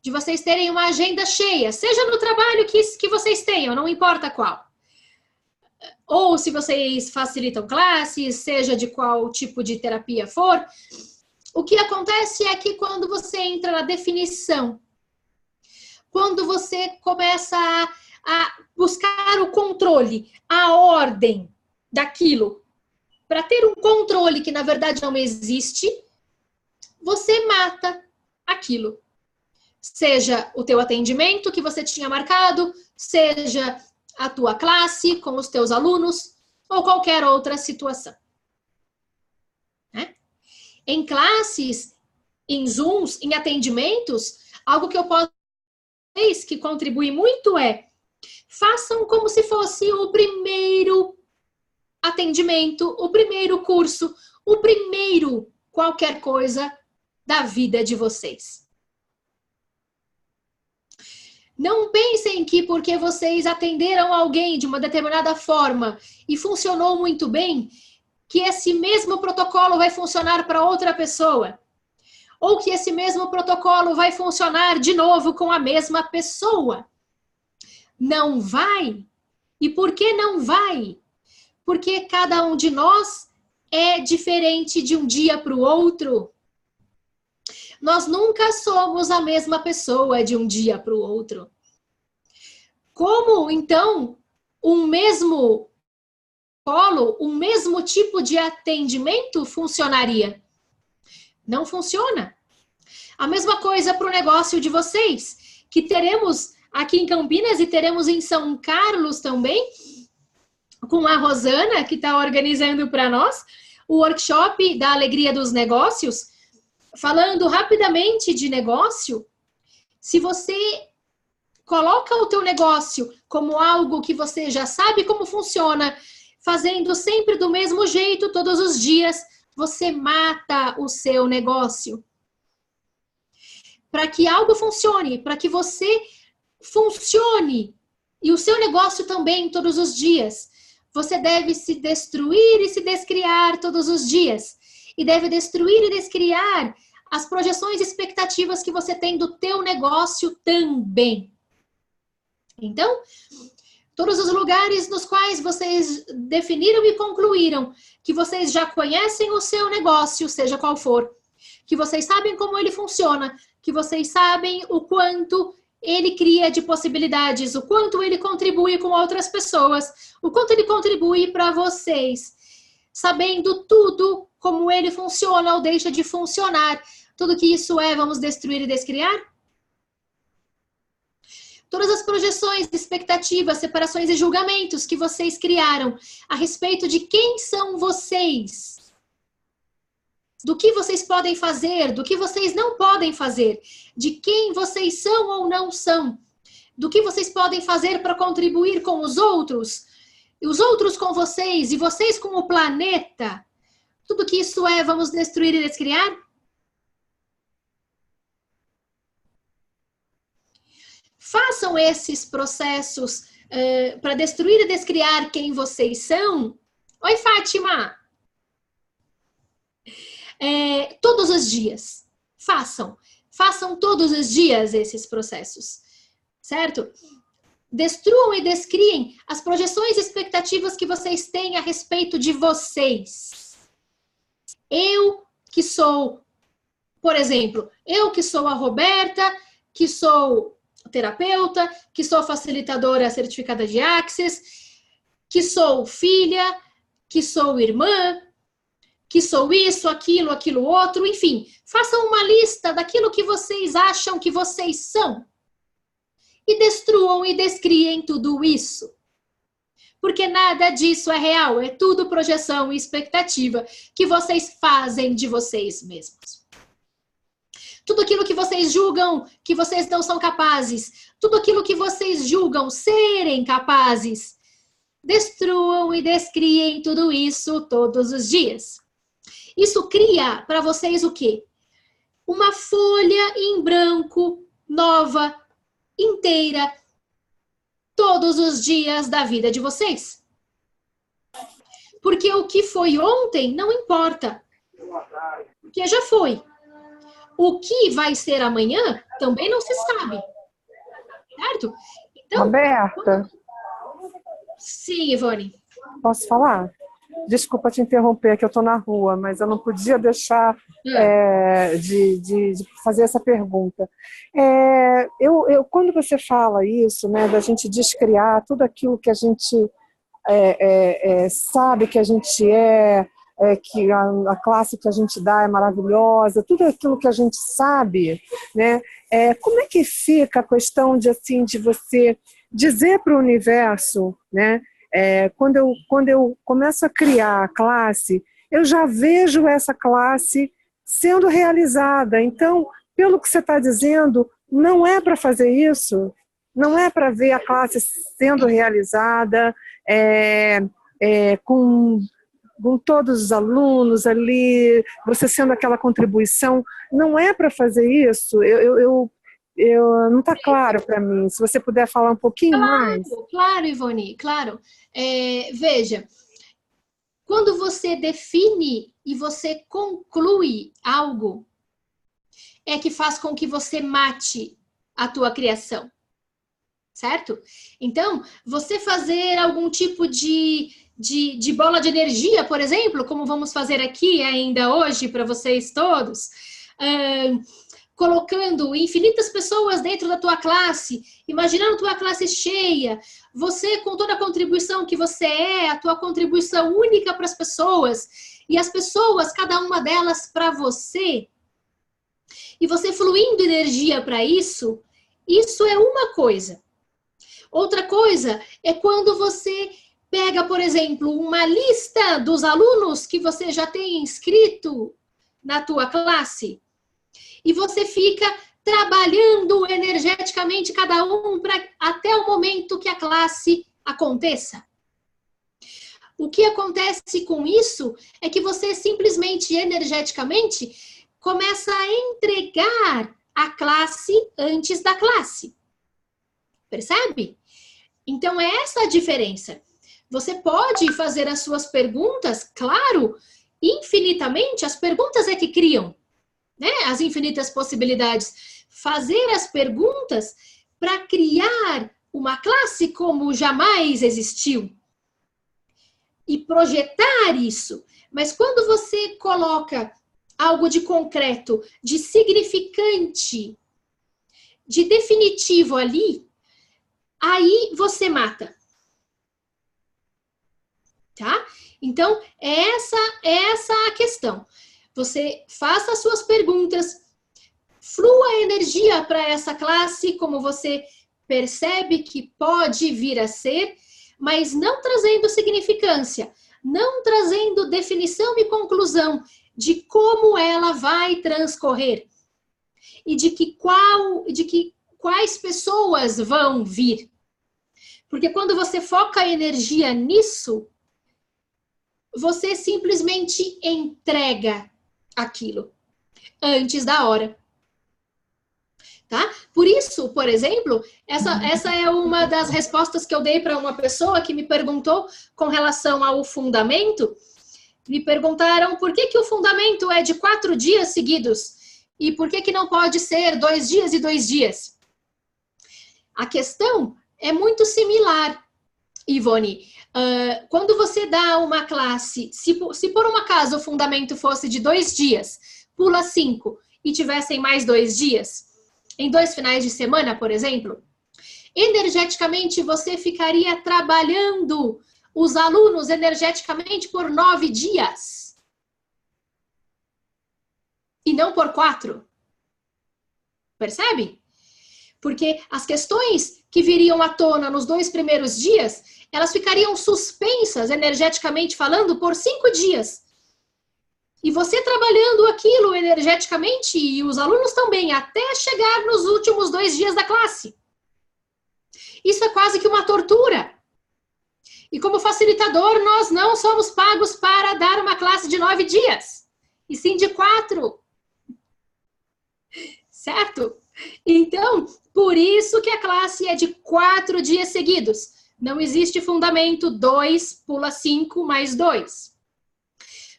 De vocês terem uma agenda cheia, seja no trabalho que vocês tenham, não importa qual. Ou se vocês facilitam classes, seja de qual tipo de terapia for, o que acontece é que quando você entra na definição, quando você começa a buscar o controle, a ordem daquilo, para ter um controle que na verdade não existe, você mata aquilo. Seja o teu atendimento que você tinha marcado, seja a tua classe com os teus alunos, ou qualquer outra situação. Né? Em classes, em Zooms, em atendimentos, algo que eu posso dizer que contribui muito é: façam como se fosse o primeiro atendimento, o primeiro curso, o primeiro qualquer coisa da vida de vocês. Não pensem que porque vocês atenderam alguém de uma determinada forma e funcionou muito bem, que esse mesmo protocolo vai funcionar para outra pessoa. Ou que esse mesmo protocolo vai funcionar de novo com a mesma pessoa. Não vai. E por que não vai? Porque cada um de nós é diferente de um dia para o outro. Nós nunca somos a mesma pessoa de um dia para o outro. Como, então, um mesmo protocolo, um mesmo tipo de atendimento funcionaria? Não funciona. A mesma coisa para o negócio de vocês, que teremos aqui em Campinas e teremos em São Carlos também, com a Rosana, que está organizando para nós, o workshop da Alegria dos Negócios. Falando rapidamente de negócio, se você coloca o teu negócio como algo que você já sabe como funciona, fazendo sempre do mesmo jeito todos os dias, você mata o seu negócio. Para que algo funcione, para que você funcione e o seu negócio também todos os dias, você deve se destruir e se descriar todos os dias. E deve destruir e descriar as projeções e expectativas que você tem do teu negócio também. Então, todos os lugares nos quais vocês definiram e concluíram que vocês já conhecem o seu negócio, seja qual for, que vocês sabem como ele funciona, que vocês sabem o quanto ele cria de possibilidades, o quanto ele contribui com outras pessoas, o quanto ele contribui para vocês, sabendo tudo como ele funciona ou deixa de funcionar. Tudo que isso é, vamos destruir e descriar? Todas as projeções, expectativas, separações e julgamentos que vocês criaram a respeito de quem são vocês, do que vocês podem fazer, do que vocês não podem fazer, de quem vocês são ou não são, do que vocês podem fazer para contribuir com os outros com vocês e vocês com o planeta. Tudo que isso é, vamos destruir e descriar? Façam esses processos para destruir e descriar quem vocês são. Oi, Fátima! Todos os dias. Façam todos os dias esses processos, certo? Destruam e descriem as projeções e expectativas que vocês têm a respeito de vocês. Eu que sou, por exemplo, eu que sou a Roberta, que sou terapeuta, que sou facilitadora certificada de Access, que sou filha, que sou irmã, que sou isso, aquilo outro, enfim. Façam uma lista daquilo que vocês acham que vocês são. E destruam e descriem tudo isso. Porque nada disso é real, é tudo projeção e expectativa que vocês fazem de vocês mesmos. Tudo aquilo que vocês julgam que vocês não são capazes, tudo aquilo que vocês julgam serem capazes, destruam e descriem tudo isso todos os dias. Isso cria para vocês o quê? Uma folha em branco, nova, inteira, todos os dias da vida de vocês. Porque o que foi ontem não importa. Porque já foi. O que vai ser amanhã também não se sabe. Certo? Então, Roberta. Sim, Ivone. Posso falar? Desculpa te interromper, que eu estou na rua, mas eu não podia deixar de fazer essa pergunta. Quando você fala isso, né, da gente descriar tudo aquilo que a gente sabe que a gente que a classe que a gente dá é maravilhosa, tudo aquilo que a gente sabe, né, como é que fica a questão de você dizer para o universo, né, quando eu começo a criar a classe, eu já vejo essa classe sendo realizada. Então, pelo que você está dizendo, não é para fazer isso, não é para ver a classe sendo realizada com com todos os alunos ali, você sendo aquela contribuição. Não é para fazer isso? Não está claro para mim. Se você puder falar um pouquinho mais. Claro, Ivone, claro. Veja, quando você define e você conclui algo, é que faz com que você mate a tua criação, certo? Então, você fazer algum tipo de bola de energia, por exemplo, como vamos fazer aqui ainda hoje para vocês todos, colocando infinitas pessoas dentro da tua classe, imaginando tua classe cheia, você com toda a contribuição que você a tua contribuição única para as pessoas, e as pessoas, cada uma delas para você, e você fluindo energia para isso é uma coisa. Outra coisa é quando você pega, por exemplo, uma lista dos alunos que você já tem inscrito na tua classe, e você fica trabalhando energeticamente cada um até o momento que a classe aconteça. O que acontece com isso é que você simplesmente, energeticamente, começa a entregar a classe antes da classe. Percebe? Então, é essa a diferença. Você pode fazer as suas perguntas, claro, infinitamente, as perguntas é que criam, né, as infinitas possibilidades. Fazer as perguntas para criar uma classe como jamais existiu. E projetar isso. Mas quando você coloca algo de concreto, de significante, de definitivo ali, aí você mata. Tá? Então, essa a questão. Você faça as suas perguntas, flua a energia para essa classe, como você percebe que pode vir a ser, mas não trazendo significância, não trazendo definição e conclusão de como ela vai transcorrer e de quais pessoas vão vir. Porque quando você foca a energia nisso, você simplesmente entrega aquilo antes da hora. Tá? Por isso, por exemplo, essa é uma das respostas que eu dei para uma pessoa que me perguntou com relação ao fundamento. Me perguntaram por que o fundamento é de 4 dias seguidos e por que não pode ser 2 dias e 2 dias. A questão é muito similar, Ivone. Quando você dá uma classe, se por um acaso o fundamento fosse de 2 dias, pula 5 e tivessem mais 2 dias, em 2 finais de semana, por exemplo, energeticamente você ficaria trabalhando os alunos energeticamente por 9 dias. E não por 4. Percebe? Porque as questões que viriam à tona nos 2 primeiros dias, elas ficariam suspensas, energeticamente falando, por 5 dias. E você trabalhando aquilo energeticamente, e os alunos também, até chegar nos últimos 2 dias da classe. Isso é quase que uma tortura. E como facilitador, nós não somos pagos para dar uma classe de 9 dias, e sim de 4. Certo? Então, por isso que a classe é de 4 dias seguidos. Não existe fundamento 2, pula 5, mais 2.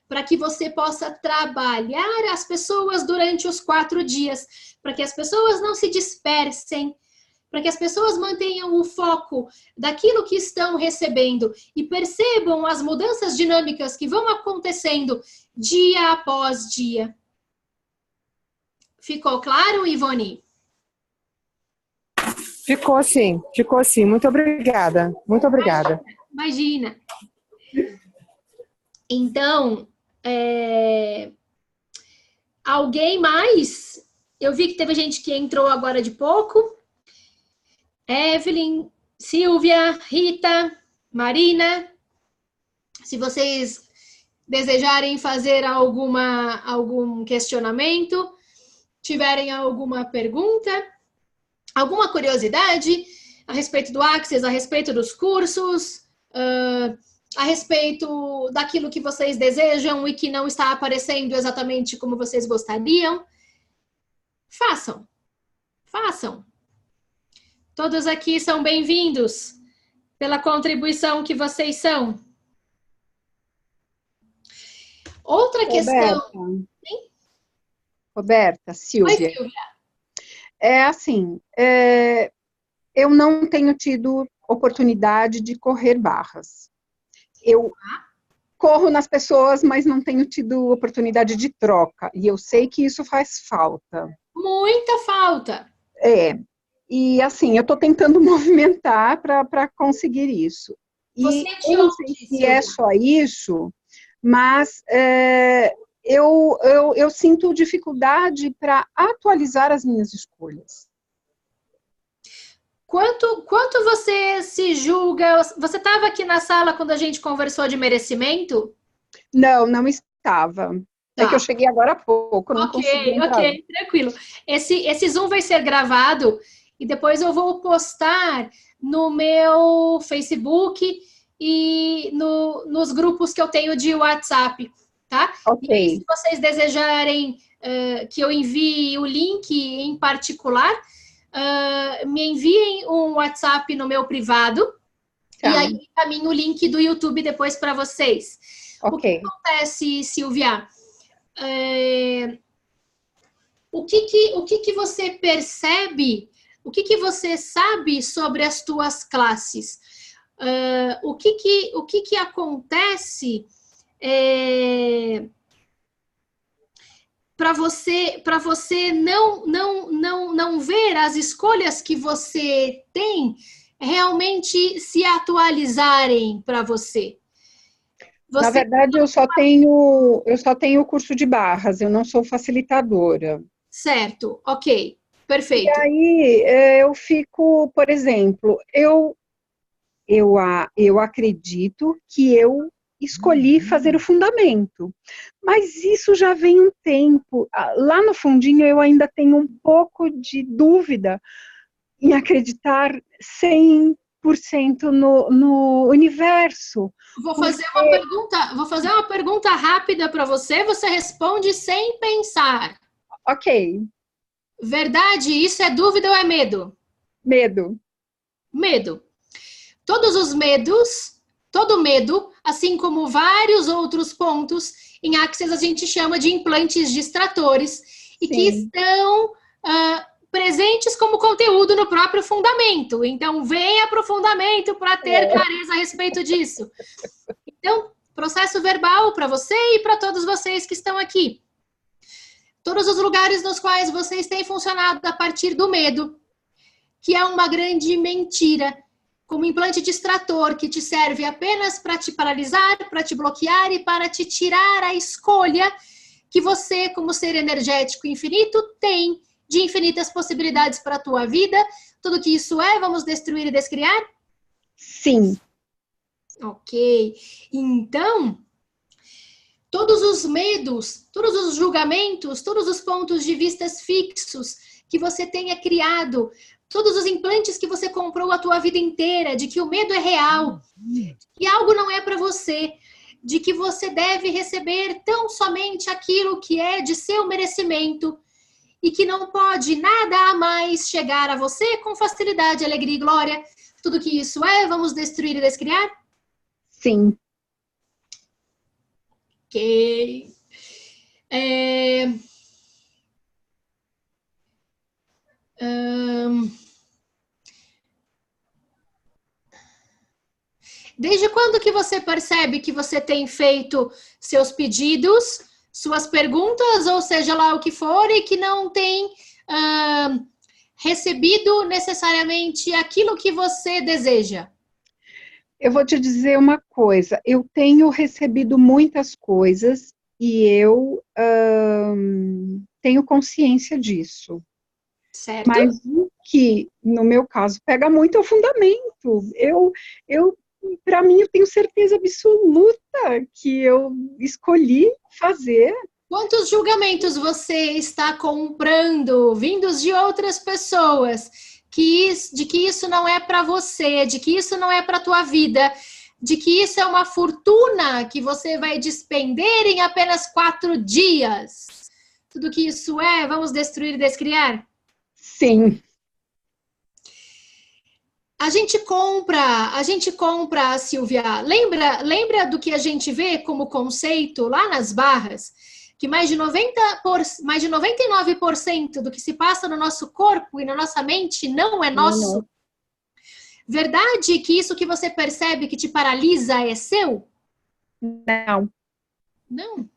Para que você possa trabalhar as pessoas durante os 4 dias, para que as pessoas não se dispersem, para que as pessoas mantenham o foco daquilo que estão recebendo e percebam as mudanças dinâmicas que vão acontecendo dia após dia. Ficou claro, Ivone? Ficou sim. Muito obrigada. Muito obrigada. Imagina. Então, alguém mais? Eu vi que teve gente que entrou agora de pouco. Evelyn, Silvia, Rita, Marina. Se vocês desejarem fazer algum questionamento, tiverem alguma pergunta, alguma curiosidade a respeito do Access, a respeito dos cursos, a respeito daquilo que vocês desejam e que não está aparecendo exatamente como vocês gostariam, façam. Façam. Todos aqui são bem-vindos pela contribuição que vocês são. Outra questão... Roberta, Silvia. Oi, Silvia. É assim, eu não tenho tido oportunidade de correr barras. Eu corro nas pessoas, mas não tenho tido oportunidade de troca. E eu sei que isso faz falta. Muita falta. E assim, eu estou tentando movimentar para conseguir isso. Você E eu não sei se é só isso, mas eu sinto dificuldade para atualizar as minhas escolhas. Quanto você se julga? Você estava aqui na sala quando a gente conversou de merecimento? Não estava. Tá. É que eu cheguei agora há pouco, não consegui entrar. Ok, tranquilo. Esse Zoom vai ser gravado e depois eu vou postar no meu Facebook e nos grupos que eu tenho de WhatsApp, tá? Ok. E aí, se vocês desejarem que eu envie o link em particular, me enviem um WhatsApp no meu privado, Tá. e aí encaminho o link do YouTube depois para vocês. Ok. O que acontece, Silvia? O que você percebe, o que você sabe sobre as tuas classes? O que acontece para você não ver as escolhas que você tem realmente se atualizarem para você? Na verdade, eu só tenho o curso de barras, eu não sou facilitadora. Certo, ok, perfeito. E aí, eu fico, por exemplo, eu acredito que eu escolhi fazer o fundamento, mas isso já vem um tempo. Lá no fundinho, eu ainda tenho um pouco de dúvida em acreditar 100% no universo. Vou fazer uma pergunta rápida para você, você responde sem pensar. Ok. Verdade? Isso é dúvida ou é medo? Medo. Medo. Todo medo, assim como vários outros pontos, em Access a gente chama de implantes distratores, e que estão presentes como conteúdo no próprio fundamento. Então, venha para o fundamento para ter clareza a respeito disso. Então, processo verbal para você e para todos vocês que estão aqui. Todos os lugares nos quais vocês têm funcionado a partir do medo, que é uma grande mentira, como implante distrator que te serve apenas para te paralisar, para te bloquear e para te tirar a escolha que você, como ser energético infinito, tem de infinitas possibilidades para a tua vida. Tudo que isso vamos destruir e descriar? Sim. Ok. Então, todos os medos, todos os julgamentos, todos os pontos de vistas fixos que você tenha criado, todos os implantes que você comprou a tua vida inteira, de que o medo é real, que algo não é para você, de que você deve receber tão somente aquilo que é de seu merecimento e que não pode nada a mais chegar a você com facilidade, alegria e glória. Tudo que isso vamos destruir e descriar? Sim. Ok. Desde quando que você percebe que você tem feito seus pedidos, suas perguntas, ou seja lá o que for, e que não tem recebido necessariamente aquilo que você deseja? Eu vou te dizer uma coisa, eu tenho recebido muitas coisas e eu tenho consciência disso. Certo. Mas o que, no meu caso, pega muito é o fundamento. Para mim, eu tenho certeza absoluta que eu escolhi fazer. Quantos julgamentos você está comprando, vindos de outras pessoas, de que isso não é para você, de que isso não é para a tua vida, de que isso é uma fortuna que você vai despender em apenas 4 dias. Tudo que isso é, vamos destruir e descriar? Sim. A gente compra, Silvia, lembra do que a gente vê como conceito lá nas barras? Que mais de 99% do que se passa no nosso corpo e na nossa mente não é nosso? Não. Verdade que isso que você percebe que te paralisa é seu? Não. Não.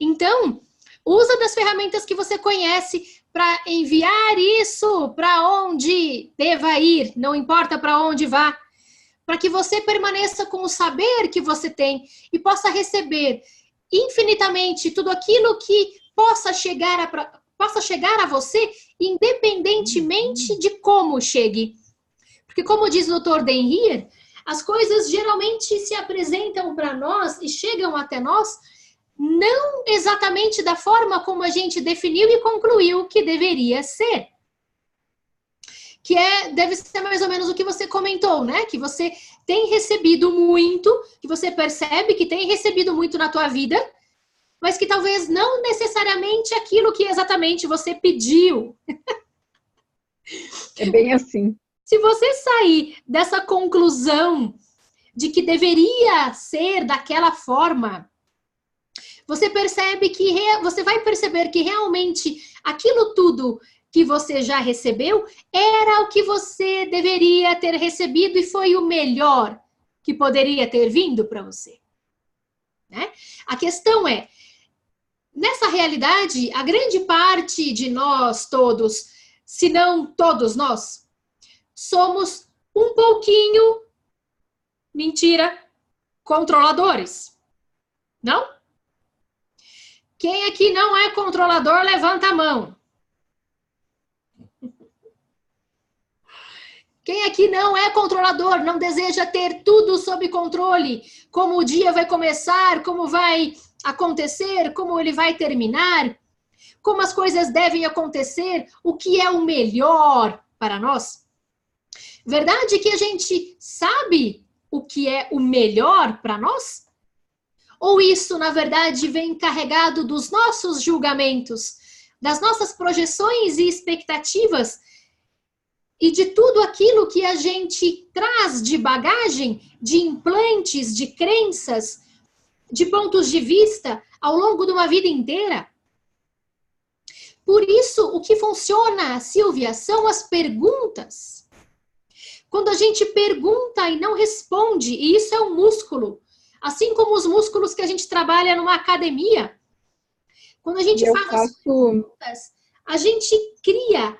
Então, usa das ferramentas que você conhece para enviar isso para onde deva ir, não importa para onde vá, para que você permaneça com o saber que você tem e possa receber infinitamente tudo aquilo que possa chegar a você, independentemente de como chegue. Porque como diz o Dr. Denrir, as coisas geralmente se apresentam para nós e chegam até nós não exatamente da forma como a gente definiu e concluiu que deveria ser. Deve ser mais ou menos o que você comentou, né? Que você tem recebido muito, que você percebe que tem recebido muito na tua vida, mas que talvez não necessariamente aquilo que exatamente você pediu. É bem assim. Se você sair dessa conclusão de que deveria ser daquela forma, você vai perceber que realmente aquilo tudo que você já recebeu era o que você deveria ter recebido e foi o melhor que poderia ter vindo para você. Né? A questão é, nessa realidade, a grande parte de nós todos, se não todos nós, somos um pouquinho, mentira, controladores. Não? Quem aqui não é controlador, levanta a mão. Quem aqui não é controlador, não deseja ter tudo sob controle, como o dia vai começar, como vai acontecer, como ele vai terminar, como as coisas devem acontecer, o que é o melhor para nós? Verdade que a gente sabe o que é o melhor para nós? Ou isso, na verdade, vem carregado dos nossos julgamentos, das nossas projeções e expectativas e de tudo aquilo que a gente traz de bagagem, de implantes, de crenças, de pontos de vista ao longo de uma vida inteira? Por isso, o que funciona, Silvia, são as perguntas. Quando a gente pergunta e não responde, e isso é um músculo, assim como os músculos que a gente trabalha numa academia. Quando a gente faz as perguntas, a gente cria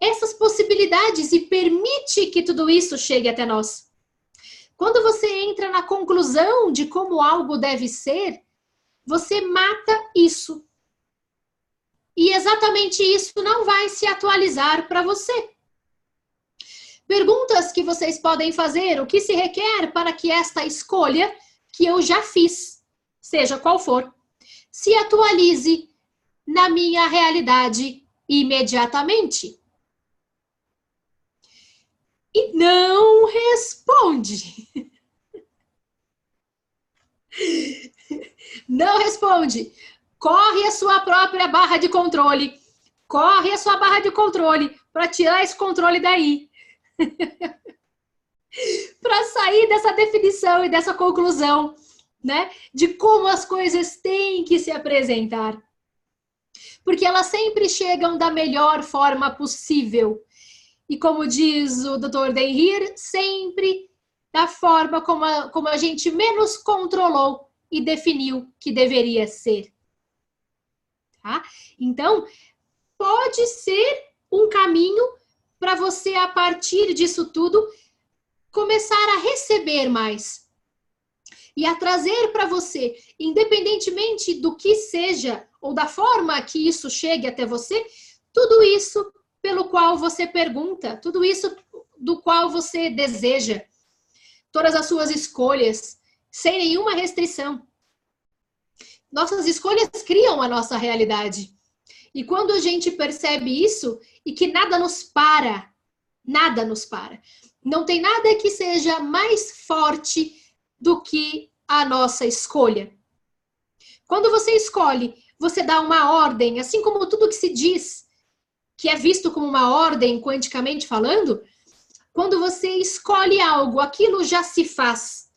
essas possibilidades e permite que tudo isso chegue até nós. Quando você entra na conclusão de como algo deve ser, você mata isso. E exatamente isso não vai se atualizar para você. Perguntas que vocês podem fazer, o que se requer para que esta escolha que eu já fiz, seja qual for, se atualize na minha realidade imediatamente. E não responde. Não responde. Corre a sua própria barra de controle. Corre a sua barra de controle para tirar esse controle daí. Para sair dessa definição e dessa conclusão, né, de como as coisas têm que se apresentar. Porque elas sempre chegam da melhor forma possível. E como diz o Dr. Denrir, sempre da forma como a gente menos controlou e definiu que deveria ser. Tá? Então, pode ser um caminho para você, a partir disso tudo, começar a receber mais. E a trazer para você, independentemente do que seja, ou da forma que isso chegue até você, tudo isso pelo qual você pergunta, tudo isso do qual você deseja. Todas as suas escolhas, sem nenhuma restrição. Nossas escolhas criam a nossa realidade. E quando a gente percebe isso, e que nada nos para, Não tem nada que seja mais forte do que a nossa escolha. Quando você escolhe, você dá uma ordem, assim como tudo que se diz, que é visto como uma ordem quanticamente falando, quando você escolhe algo, aquilo já se faz.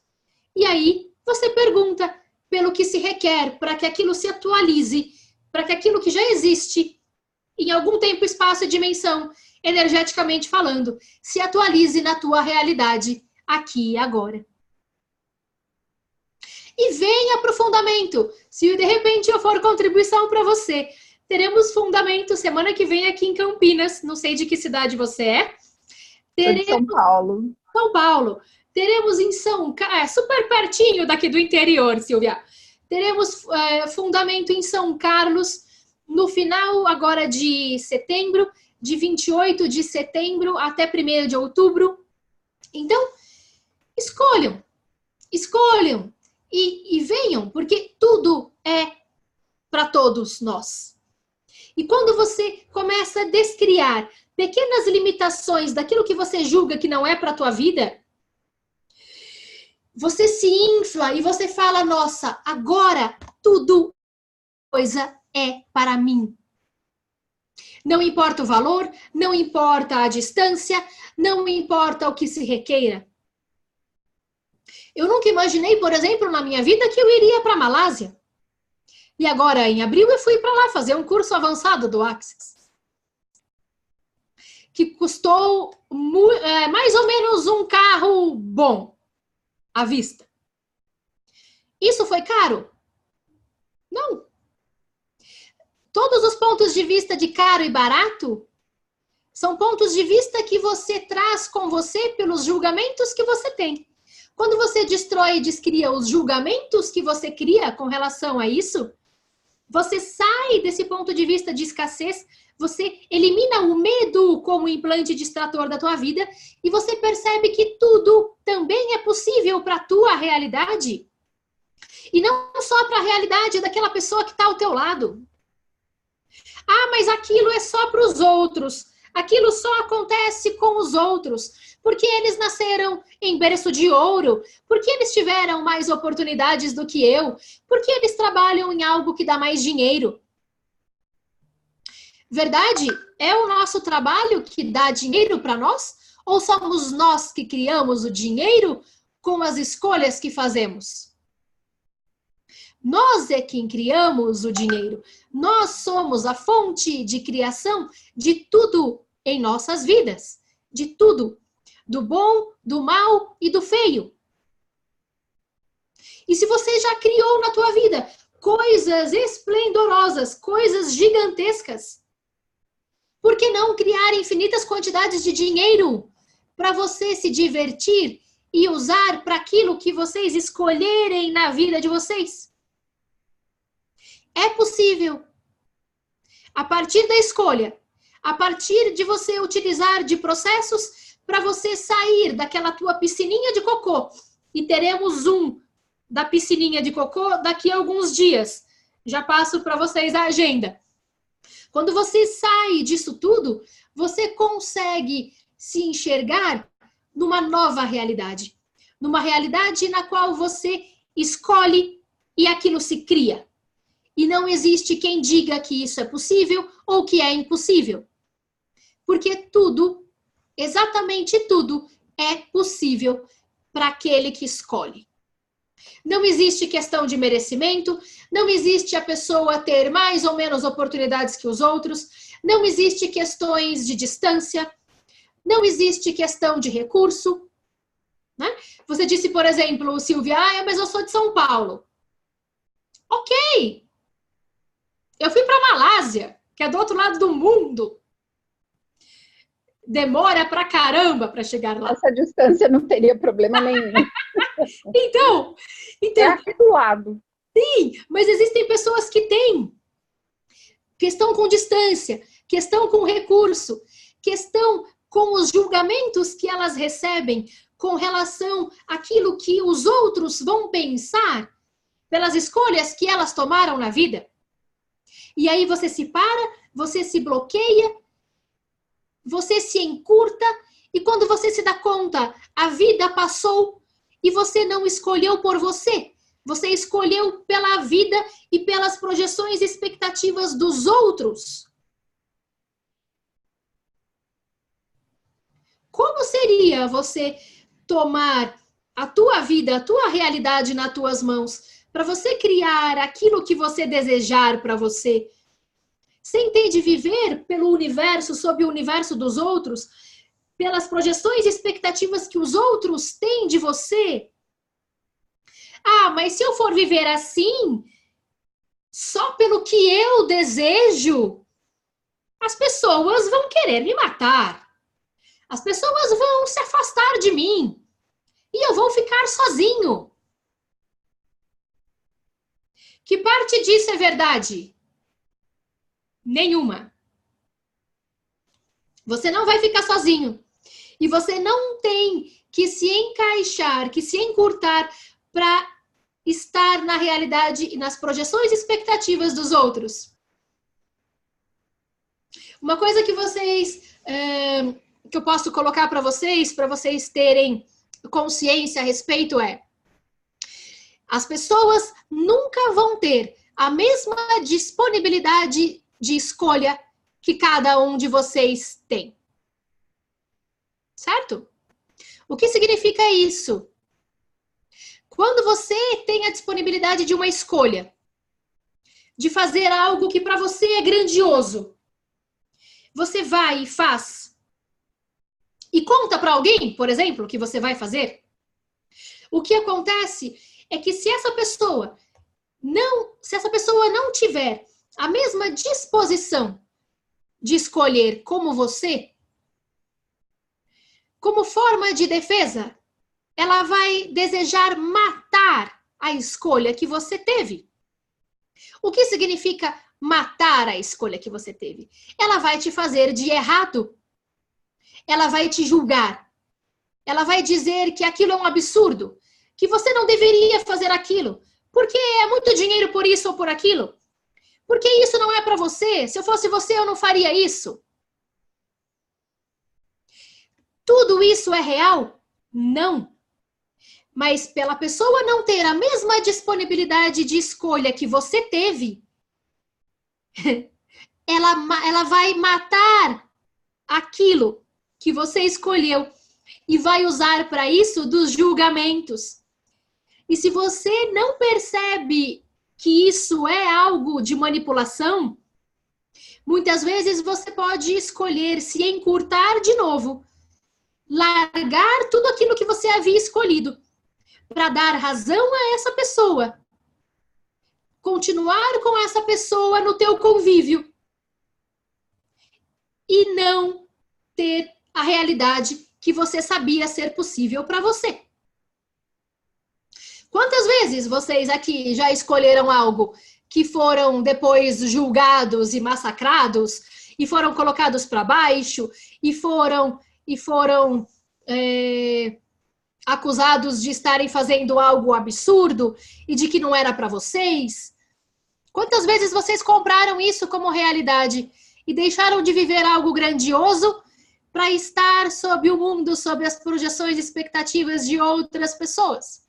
E aí você pergunta pelo que se requer, para que aquilo se atualize, para que aquilo que já existe, em algum tempo, espaço e dimensão, energeticamente falando, se atualize na tua realidade, aqui e agora. E vem aprofundamento. Se de repente eu for contribuição para você, teremos fundamento semana que vem aqui em Campinas. Não sei de que cidade você é. Teremos... São Paulo. São Paulo. Teremos em super pertinho daqui do interior, Silvia. Teremos fundamento em São Carlos no final agora de setembro, de 28 de setembro até 1º de outubro. Então, escolham e venham, porque tudo é para todos nós. E quando você começa a descriar pequenas limitações daquilo que você julga que não é para a tua vida, você se infla e você fala, nossa, agora tudo coisa é para mim. Não importa o valor, não importa a distância, não importa o que se requeira. Eu nunca imaginei, por exemplo, na minha vida que eu iria para a Malásia. E agora, em abril, eu fui para lá fazer um curso avançado do Access. Que custou mais ou menos um carro bom à vista. Isso foi caro? Não. Todos os pontos de vista de caro e barato são pontos de vista que você traz com você pelos julgamentos que você tem. Quando você destrói e descria os julgamentos que você cria com relação a isso, você sai desse ponto de vista de escassez, você elimina o medo como implante distrator da tua vida e você percebe que tudo também é possível para a tua realidade. E não só para a realidade daquela pessoa que está ao teu lado. Ah, mas aquilo é só para os outros. Aquilo só acontece com os outros. Porque eles nasceram em berço de ouro. Porque eles tiveram mais oportunidades do que eu. Porque eles trabalham em algo que dá mais dinheiro. Verdade? É o nosso trabalho que dá dinheiro para nós? Ou somos nós que criamos o dinheiro com as escolhas que fazemos? Nós é quem criamos o dinheiro. Nós somos a fonte de criação de tudo em nossas vidas. De tudo. Do bom, do mal e do feio. E se você já criou na tua vida coisas esplendorosas, coisas gigantescas, por que não criar infinitas quantidades de dinheiro para você se divertir e usar para aquilo que vocês escolherem na vida de vocês? É possível. A partir da escolha, a partir de você utilizar de processos para você sair daquela tua piscininha de cocô. E teremos da piscininha de cocô daqui a alguns dias. Já passo para vocês a agenda. Quando você sai disso tudo, você consegue se enxergar numa nova realidade. Numa realidade na qual você escolhe e aquilo se cria. E não existe quem diga que isso é possível ou que é impossível. Porque tudo, exatamente tudo, é possível para aquele que escolhe. Não existe questão de merecimento, não existe a pessoa ter mais ou menos oportunidades que os outros, não existe questões de distância, não existe questão de recurso. Né? Você disse, por exemplo, Silvia, mas eu sou de São Paulo. Ok! Eu fui para a Malásia, que é do outro lado do mundo. Demora pra caramba para chegar lá. Essa distância não teria problema nenhum. Então é aqui do lado. Sim, mas existem pessoas que têm questão com distância, questão com recurso, questão com os julgamentos que elas recebem com relação àquilo que os outros vão pensar pelas escolhas que elas tomaram na vida. E aí você se para, você se bloqueia, você se encurta E quando você se dá conta, a vida passou e você não escolheu por você. Você escolheu pela vida e pelas projeções e expectativas dos outros. Como seria você tomar a tua vida, a tua realidade nas tuas mãos, para você criar aquilo que você desejar para você, sem ter de viver pelo universo, sob o universo dos outros, pelas projeções e expectativas que os outros têm de você? Ah, mas se eu for viver assim, só pelo que eu desejo, as pessoas vão querer me matar. As pessoas vão se afastar de mim. E eu vou ficar sozinho. Que parte disso é verdade? Nenhuma. Você não vai ficar sozinho. E você não tem que se encaixar, que se encurtar para estar na realidade e nas projeções e expectativas dos outros. Uma coisa que que eu posso colocar para vocês terem consciência a respeito as pessoas nunca vão ter a mesma disponibilidade de escolha que cada um de vocês tem. Certo? O que significa isso? Quando você tem a disponibilidade de uma escolha, de fazer algo que para você é grandioso, você vai e faz. E conta para alguém, por exemplo, o que você vai fazer. O que acontece é que se essa pessoa não tiver a mesma disposição de escolher como você, como forma de defesa, ela vai desejar matar a escolha que você teve. O que significa matar a escolha que você teve? Ela vai te fazer de errado. Ela vai te julgar. Ela vai dizer que aquilo é um absurdo, que você não deveria fazer aquilo, porque é muito dinheiro por isso ou por aquilo. Porque isso não é para você. Se eu fosse você, eu não faria isso. Tudo isso é real? Não. Mas pela pessoa não ter a mesma disponibilidade de escolha que você teve, ela vai matar aquilo que você escolheu e vai usar para isso dos julgamentos. E se você não percebe que isso é algo de manipulação, muitas vezes você pode escolher se encurtar de novo, largar tudo aquilo que você havia escolhido, para dar razão a essa pessoa. Continuar com essa pessoa no teu convívio. E não ter a realidade que você sabia ser possível para você. Quantas vezes vocês aqui já escolheram algo que foram depois julgados e massacrados, e foram colocados para baixo, e foram acusados de estarem fazendo algo absurdo e de que não era para vocês? Quantas vezes vocês compraram isso como realidade e deixaram de viver algo grandioso para estar sob o mundo, sob as projeções e expectativas de outras pessoas?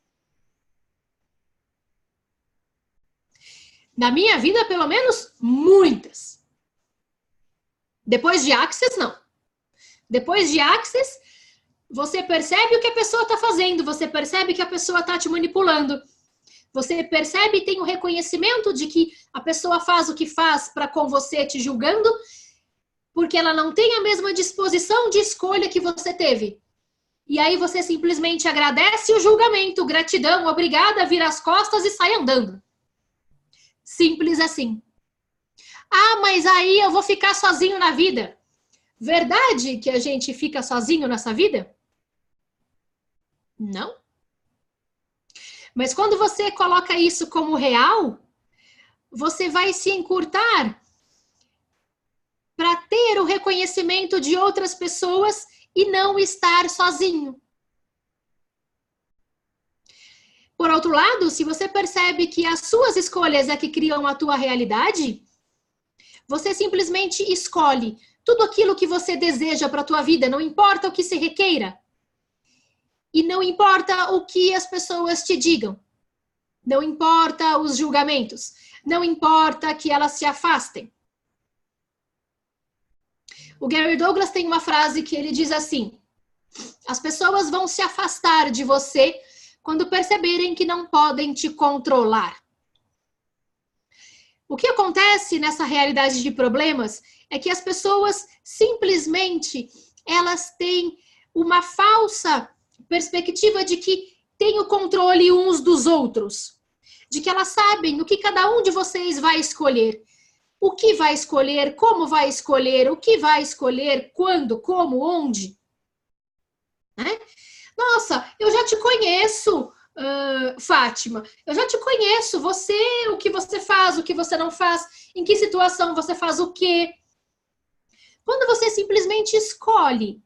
Na minha vida, pelo menos, muitas. Depois de Access, não. Depois de Access, você percebe o que a pessoa está fazendo, você percebe que a pessoa está te manipulando. Você percebe e tem o reconhecimento de que a pessoa faz o que faz para com você te julgando, porque ela não tem a mesma disposição de escolha que você teve. E aí você simplesmente agradece o julgamento, gratidão, obrigada, vira as costas e sai andando. Simples assim. Ah, mas aí eu vou ficar sozinho na vida. Verdade que a gente fica sozinho nessa vida? Não. Mas quando você coloca isso como real, você vai se encurtar para ter o reconhecimento de outras pessoas e não estar sozinho. Por outro lado, se você percebe que as suas escolhas é que criam a tua realidade, você simplesmente escolhe tudo aquilo que você deseja para a tua vida, não importa o que se requeira. E não importa o que as pessoas te digam. Não importa os julgamentos. Não importa que elas se afastem. O Gary Douglas tem uma frase que ele diz assim: as pessoas vão se afastar de você quando perceberem que não podem te controlar. O que acontece nessa realidade de problemas é que as pessoas simplesmente elas têm uma falsa perspectiva de que têm o controle uns dos outros, de que elas sabem o que cada um de vocês vai escolher, o que vai escolher, como vai escolher, o que vai escolher, quando, como, onde. Né? Nossa, eu já te conheço, Fátima, eu já te conheço, você, o que você faz, o que você não faz, em que situação você faz o quê. Quando você simplesmente escolhe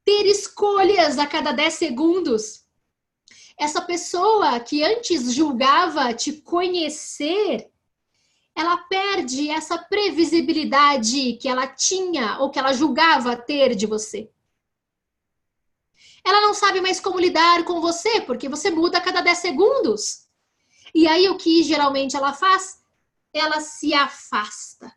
ter escolhas a cada 10 segundos, essa pessoa que antes julgava te conhecer, ela perde essa previsibilidade que ela tinha ou que ela julgava ter de você. Ela não sabe mais como lidar com você, porque você muda a cada 10 segundos. E aí o que geralmente ela faz? Ela se afasta.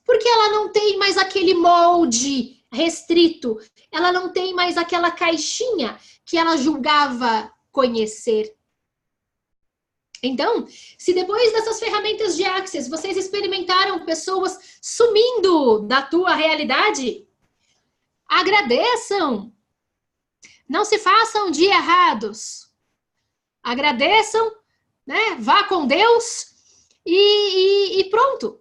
Porque ela não tem mais aquele molde restrito, ela não tem mais aquela caixinha que ela julgava conhecer. Então, se depois dessas ferramentas de Access vocês experimentaram pessoas sumindo da tua realidade, agradeçam. Não se façam de errados. Agradeçam, né? Vá com Deus e pronto.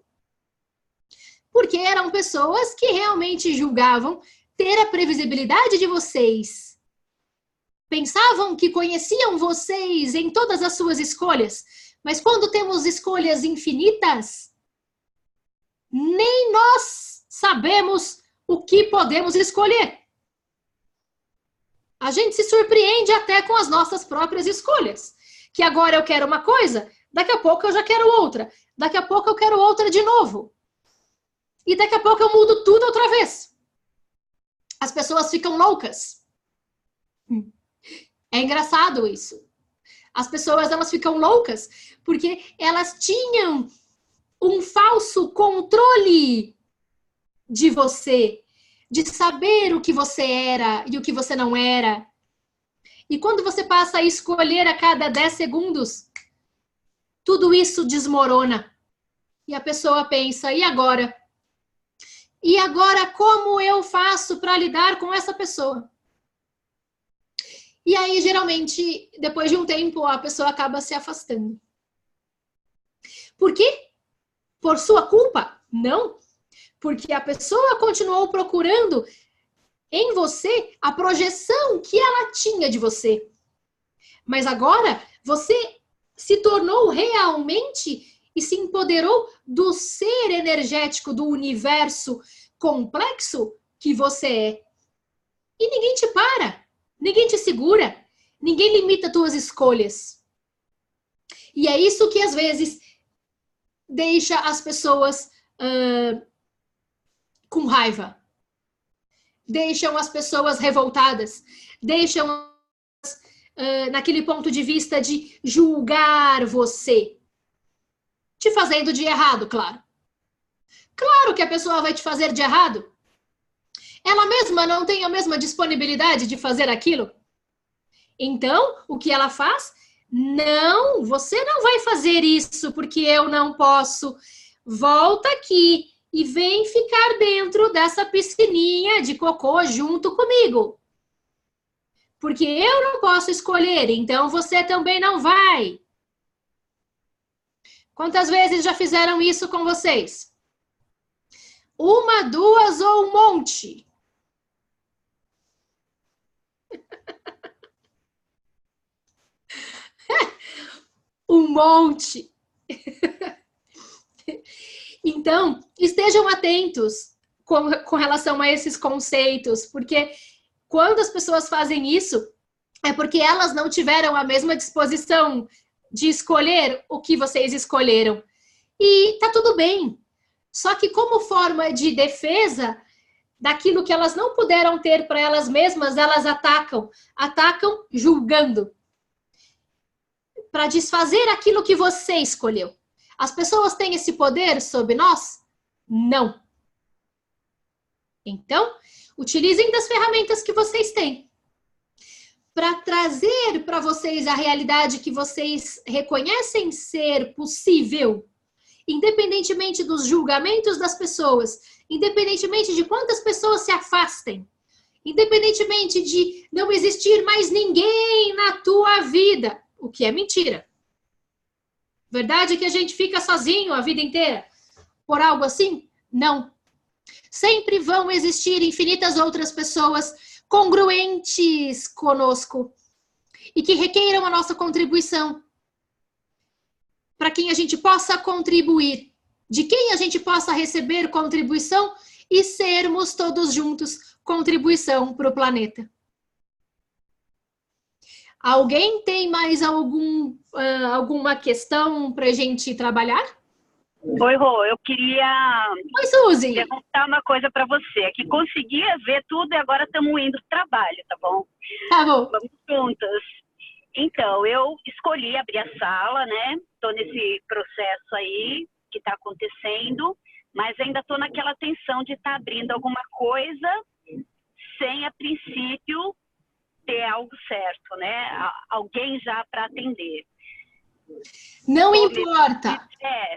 Porque eram pessoas que realmente julgavam ter a previsibilidade de vocês. Pensavam que conheciam vocês em todas as suas escolhas. Mas quando temos escolhas infinitas, nem nós sabemos o que podemos escolher. A gente se surpreende até com as nossas próprias escolhas. Que agora eu quero uma coisa, daqui a pouco eu já quero outra. Daqui a pouco eu quero outra de novo. E daqui a pouco eu mudo tudo outra vez. As pessoas ficam loucas. É engraçado isso. As pessoas, elas ficam loucas porque elas tinham um falso controle de você, de saber o que você era e o que você não era. E quando você passa a escolher a cada 10 segundos, tudo isso desmorona. E a pessoa pensa, e agora? E agora como eu faço para lidar com essa pessoa? E aí, geralmente, depois de um tempo, a pessoa acaba se afastando. Por quê? Por sua culpa? Não. Porque a pessoa continuou procurando em você a projeção que ela tinha de você. Mas agora, você se tornou realmente e se empoderou do ser energético do universo complexo que você é. E ninguém te para, ninguém te segura, ninguém limita tuas escolhas. E é isso que às vezes deixa as pessoas com raiva, deixam as pessoas revoltadas, deixam naquele ponto de vista de julgar você. Te fazendo de errado, claro. Claro que a pessoa vai te fazer de errado. Ela mesma não tem a mesma disponibilidade de fazer aquilo. Então, o que ela faz? Não, você não vai fazer isso porque eu não posso. Volta aqui e vem ficar dentro dessa piscininha de cocô junto comigo. Porque eu não posso escolher, então você também não vai. Quantas vezes já fizeram isso com vocês? Uma, duas ou um monte? Um monte. Então, estejam atentos com relação a esses conceitos, porque quando as pessoas fazem isso, é porque elas não tiveram a mesma disposição de escolher o que vocês escolheram. e tá tudo bem. Só que como forma de defesa daquilo que elas não puderam ter para elas mesmas, elas atacam julgando, para desfazer aquilo que você escolheu. As pessoas têm esse poder sobre nós? Não. Então, utilizem das ferramentas que vocês têm para trazer para vocês a realidade que vocês reconhecem ser possível, independentemente dos julgamentos das pessoas, independentemente de quantas pessoas se afastem, independentemente de não existir mais ninguém na tua vida, o que é mentira. Verdade que a gente fica sozinho a vida inteira por algo assim? Não. Sempre vão existir infinitas outras pessoas congruentes conosco e que requeiram a nossa contribuição, para quem a gente possa contribuir, de quem a gente possa receber contribuição e sermos todos juntos contribuição para o planeta. Alguém tem mais alguma questão para a gente trabalhar? Oi, Rô, eu queria Oi, Suzy. perguntar uma coisa para você. É que conseguia ver tudo e agora estamos indo para o trabalho, tá bom? Tá bom. Vamos juntas. Então, eu escolhi abrir a sala, né? Estou nesse processo aí que está acontecendo, mas ainda estou naquela tensão de estar abrindo alguma coisa sem, a princípio, ter algo certo, né? Alguém já para atender. Não importa.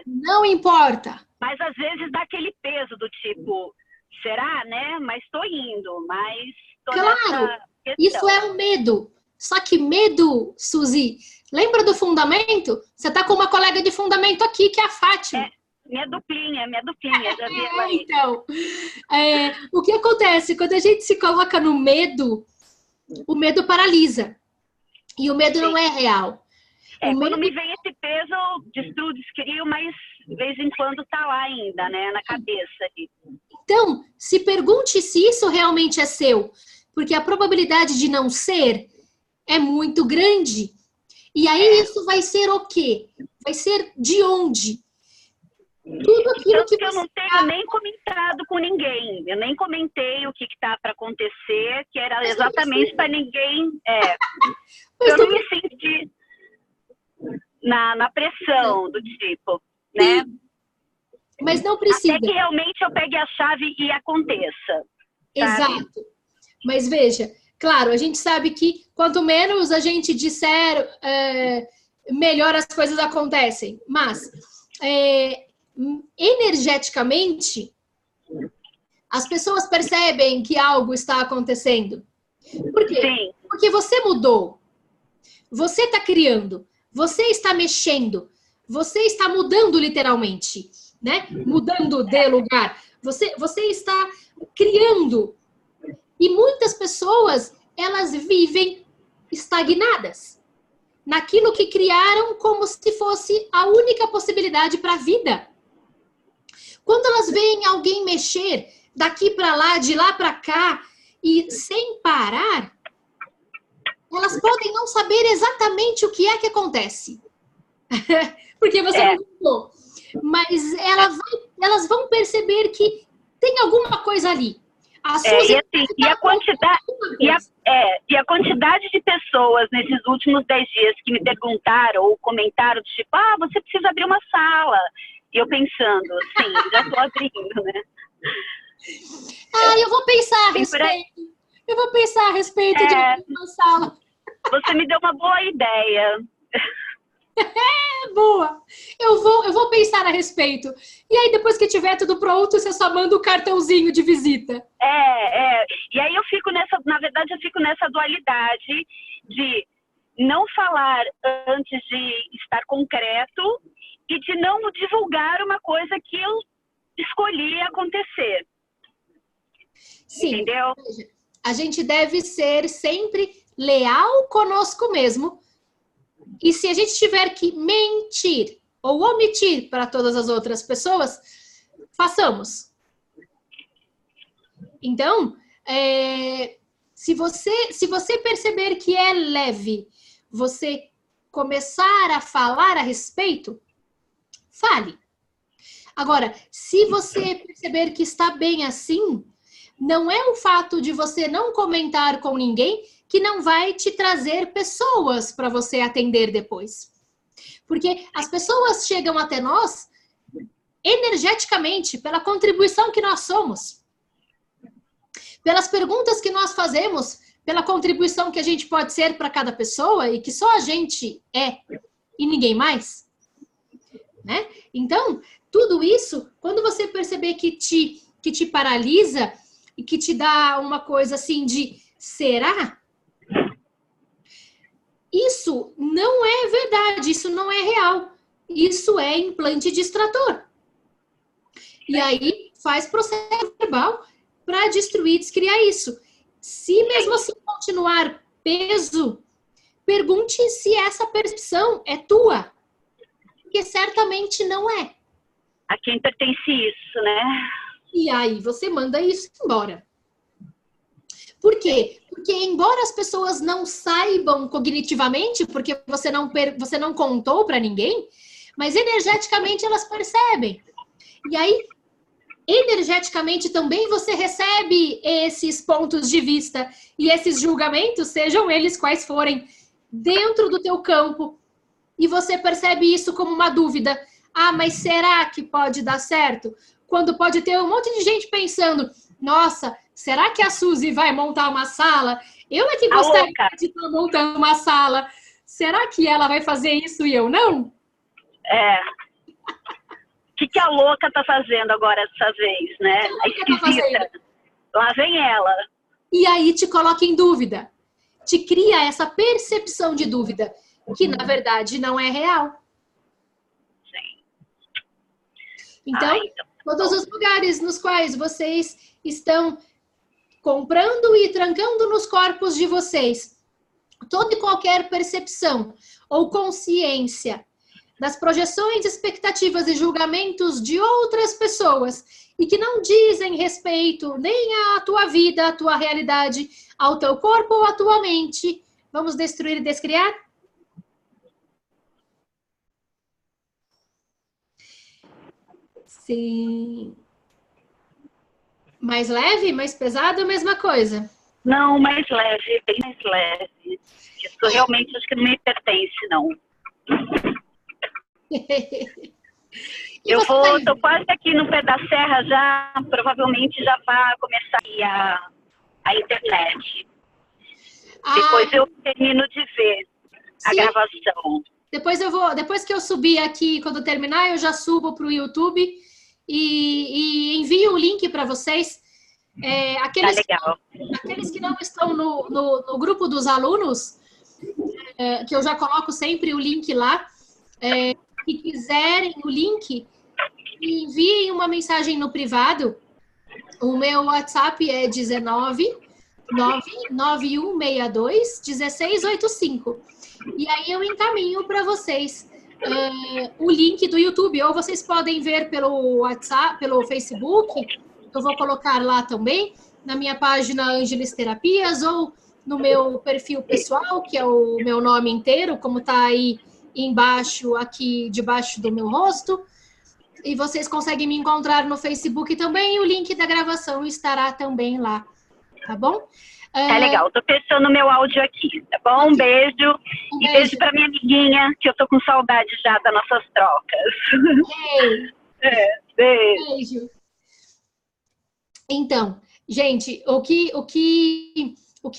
Não importa. Mas às vezes dá aquele peso do tipo, será, né? Mas estou indo, mas tô claro, isso é um medo. Só que medo, Suzy, lembra do fundamento? Você tá com uma colega de fundamento aqui, que é a Fátima. Minha duplinha, já vi ela aí. Então, o que acontece? Quando a gente se coloca no medo, o medo paralisa. E o medo não é real. Quando me vem esse peso, eu destruo, descrio, mas de vez em quando tá lá ainda, né? Na cabeça ali. Então, se pergunte se isso realmente é seu. Porque a probabilidade de não ser é muito grande. E aí isso vai ser o quê? Vai ser de onde? Tudo aquilo que eu não tenho nem comentado com ninguém. Eu nem comentei o que tá para acontecer, que era exatamente para ninguém. Eu não me senti na pressão do tipo, né? Mas não precisa. Até que realmente eu pegue a chave e aconteça. Exato. Mas veja, claro, a gente sabe que quanto menos a gente disser, melhor as coisas acontecem. Mas, energeticamente, as pessoas percebem que algo está acontecendo. Por quê? Sim. Porque você mudou. Você está criando. Você está mexendo. Você está mudando literalmente, né? Mudando de lugar. Você está criando. E muitas pessoas, elas vivem estagnadas naquilo que criaram como se fosse a única possibilidade para a vida. Quando elas veem alguém mexer daqui para lá, de lá para cá, e sem parar, elas podem não saber exatamente o que é que acontece. Porque você não falou. Mas elas vão perceber que tem alguma coisa ali. E a quantidade de pessoas nesses últimos 10 dias que me perguntaram ou comentaram, tipo, você precisa abrir uma sala. E eu pensando, sim, já estou abrindo, né? Eu vou pensar a respeito. Eu vou pensar a respeito de abrir uma sala. Você me deu uma boa ideia. Boa. Eu vou pensar a respeito. E aí, depois que tiver tudo pronto, você só manda o cartãozinho de visita. E aí eu fico nessa dualidade de não falar antes de estar concreto e de não divulgar uma coisa que eu escolhi acontecer. Sim. Entendeu? A gente deve ser sempre leal conosco mesmo. E se a gente tiver que mentir ou omitir para todas as outras pessoas, façamos. Então, se você perceber que é leve, você começar a falar a respeito, fale. Agora, se você perceber que está bem assim, não é o fato de você não comentar com ninguém que não vai te trazer pessoas para você atender depois. Porque as pessoas chegam até nós energeticamente pela contribuição que nós somos. Pelas perguntas que nós fazemos, pela contribuição que a gente pode ser para cada pessoa e que só a gente é e ninguém mais. Né? Então, tudo isso, quando você perceber que te paralisa e que te dá uma coisa assim de será? Isso não é verdade, isso não é real. Isso é implante de extrator. E aí faz processo verbal para destruir, descriar isso. Se mesmo assim continuar peso, pergunte se essa percepção é tua. Porque certamente não é. A quem pertence isso, né? E aí você manda isso embora. Por quê? Porque embora as pessoas não saibam cognitivamente, porque você não contou para ninguém, mas energeticamente elas percebem. E aí, energeticamente também você recebe esses pontos de vista e esses julgamentos, sejam eles quais forem, dentro do teu campo. E você percebe isso como uma dúvida. Ah, mas será que pode dar certo? Quando pode ter um monte de gente pensando, nossa, será que a Suzy vai montar uma sala? Eu é que gostaria de estar montando uma sala. Será que ela vai fazer isso e eu não? É. O que a louca tá fazendo agora dessa vez, né? A esquisita. Lá vem ela. E aí te coloca em dúvida. Te cria essa percepção de dúvida, que na verdade não é real. Sim. Então, todos os lugares nos quais vocês estão comprando e trancando nos corpos de vocês toda e qualquer percepção ou consciência das projeções, expectativas e julgamentos de outras pessoas e que não dizem respeito nem à tua vida, à tua realidade, ao teu corpo ou à tua mente. Vamos destruir e descriar? Sim. Mais leve, mais pesado, a mesma coisa? Não, mais leve, bem mais leve. Isso realmente acho que não me pertence, não. Tô quase aqui no pé da serra já, provavelmente já vai começar a internet. Depois eu termino de ver a gravação. Depois que eu subir aqui, quando terminar, eu já subo para o YouTube e envio o link para vocês. Aqueles que não estão no grupo dos alunos, que eu já coloco sempre o link lá, que quiserem o link, enviem uma mensagem no privado. O meu WhatsApp é 19-9162-1685. E aí eu encaminho para vocês o link do YouTube, ou vocês podem ver pelo WhatsApp, pelo Facebook, eu vou colocar lá também, na minha página Ângeles Terapias, ou no meu perfil pessoal, que é o meu nome inteiro, como está aí embaixo, aqui debaixo do meu rosto. E vocês conseguem me encontrar no Facebook também, e o link da gravação estará também lá, tá bom? Tá legal, tô fechando meu áudio aqui, tá bom? Um beijo. E beijo pra minha amiguinha, que eu tô com saudade já das nossas trocas. Beijo. Então, gente, o que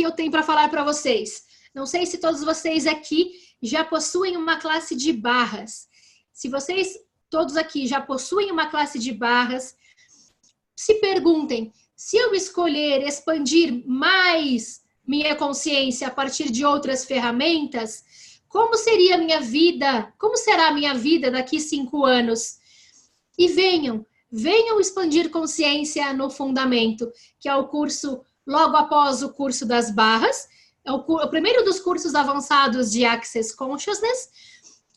eu tenho para falar para vocês? Não sei se todos vocês aqui já possuem uma classe de barras. Se vocês todos aqui já possuem uma classe de barras, se perguntem, se eu escolher expandir mais minha consciência a partir de outras ferramentas, como seria a minha vida? Como será a minha vida daqui 5 anos? E venham expandir consciência no fundamento, que é o curso logo após o curso das barras, é o primeiro dos cursos avançados de Access Consciousness,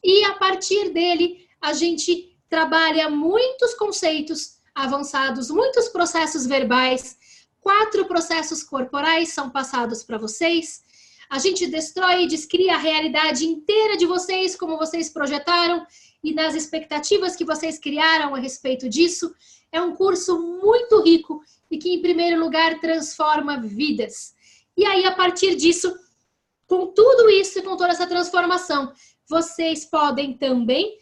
e a partir dele a gente trabalha muitos conceitos avançados, muitos processos verbais, 4 processos corporais são passados para vocês. A gente destrói e descria a realidade inteira de vocês, como vocês projetaram, e nas expectativas que vocês criaram a respeito disso. É um curso muito rico e que, em primeiro lugar, transforma vidas. E aí, a partir disso, com tudo isso e com toda essa transformação, vocês podem também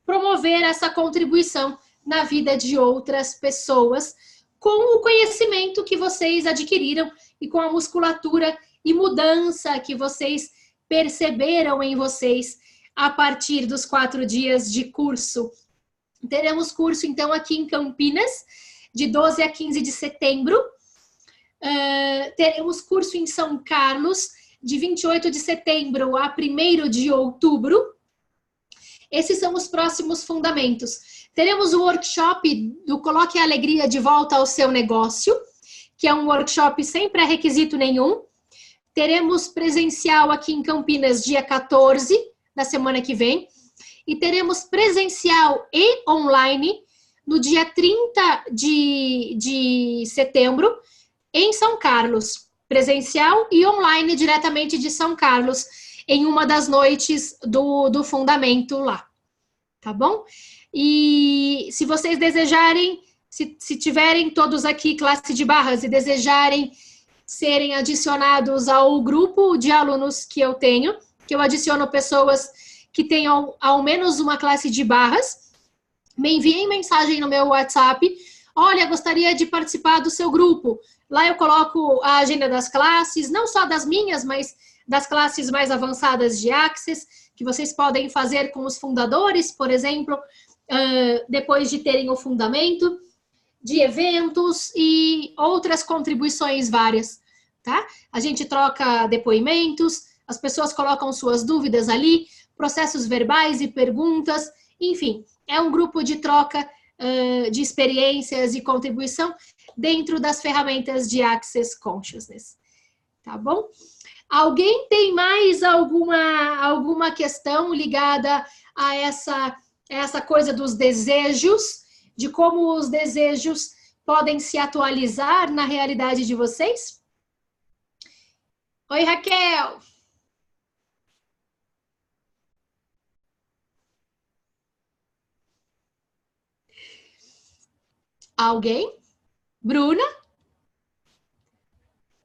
promover essa contribuição na vida de outras pessoas com o conhecimento que vocês adquiriram e com a musculatura e mudança que vocês perceberam em vocês a partir dos 4 dias de curso. Teremos curso, então, aqui em Campinas, de 12 a 15 de setembro. Teremos curso em São Carlos, de 28 de setembro a 1º de outubro. Esses são os próximos fundamentos. Teremos o workshop do Coloque a Alegria de Volta ao Seu Negócio, que é um workshop sem pré-requisito nenhum. Teremos presencial aqui em Campinas, dia 14 da semana que vem. E teremos presencial e online no dia 30 de setembro em São Carlos. Presencial e online diretamente de São Carlos, em uma das noites do fundamento lá. Tá bom? E se vocês desejarem, se tiverem todos aqui classe de barras e desejarem serem adicionados ao grupo de alunos que eu tenho, que eu adiciono pessoas que tenham ao menos uma classe de barras, me enviem mensagem no meu WhatsApp. Olha, gostaria de participar do seu grupo. Lá eu coloco a agenda das classes, não só das minhas, mas das classes mais avançadas de Access, que vocês podem fazer com os fundadores, por exemplo, depois de terem o fundamento, de eventos e outras contribuições várias, tá? A gente troca depoimentos, as pessoas colocam suas dúvidas ali, processos verbais e perguntas, enfim, é um grupo de troca de experiências e contribuição dentro das ferramentas de Access Consciousness, tá bom? Alguém tem mais alguma questão ligada a essa coisa dos desejos, de como os desejos podem se atualizar na realidade de vocês? Oi, Raquel! Alguém? Bruna?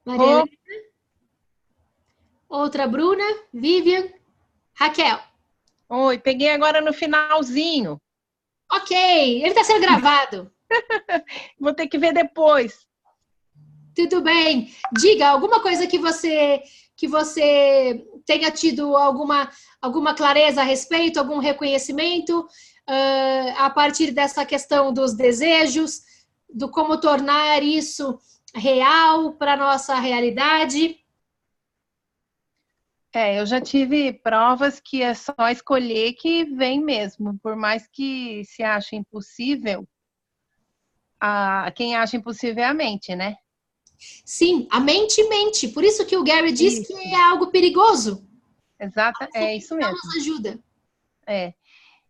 Maria? Outra Bruna? Vivian? Raquel? Oi, peguei agora no finalzinho. Ok, ele está sendo gravado. Vou ter que ver depois. Tudo bem. Diga alguma coisa que você tenha tido alguma clareza a respeito, algum reconhecimento a partir dessa questão dos desejos, do como tornar isso real para a nossa realidade. Eu já tive provas que é só escolher que vem mesmo, por mais que se ache impossível, quem acha impossível é a mente, né? Sim, a mente mente. Por isso que o Gary diz que é algo perigoso. Exato, é isso mesmo. Nos ajuda.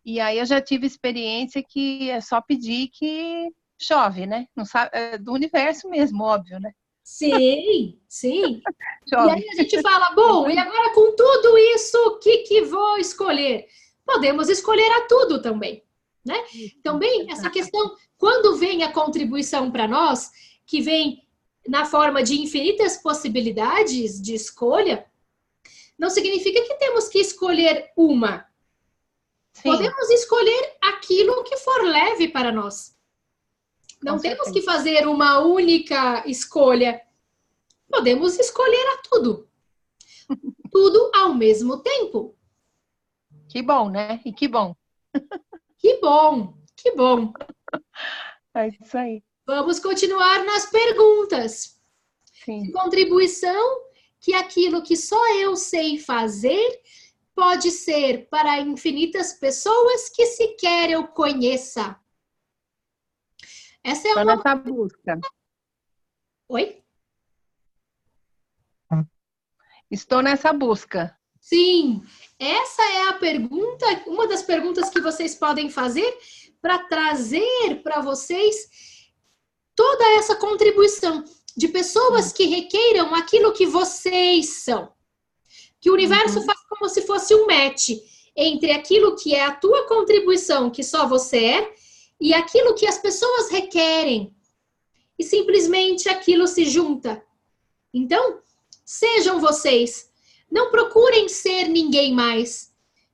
E aí eu já tive experiência que é só pedir que chove, né? Não sabe, é do universo mesmo, óbvio, né? Sim, sim. Chove. E aí a gente fala, bom, e agora com tudo isso, o que vou escolher? Podemos escolher a tudo também, né? Também essa questão, quando vem a contribuição para nós, que vem na forma de infinitas possibilidades de escolha, não significa que temos que escolher uma. Sim. Podemos escolher aquilo que for leve para nós. Não temos que fazer uma única escolha. Podemos escolher a tudo. Tudo ao mesmo tempo. Que bom, né? E que bom. Que bom, que bom. É isso aí. Vamos continuar nas perguntas. Sim. Que contribuição que aquilo que só eu sei fazer pode ser para infinitas pessoas que sequer eu conheça. Essa é uma... nessa busca. Oi? Estou nessa busca. Sim, essa é a pergunta, uma das perguntas que vocês podem fazer para trazer para vocês toda essa contribuição de pessoas que requeiram aquilo que vocês são. Que o universo faz como se fosse um match. entre aquilo que é a tua contribuição, que só você é, e aquilo que as pessoas requerem. E simplesmente aquilo se junta. Então, sejam vocês. Não procurem ser ninguém mais.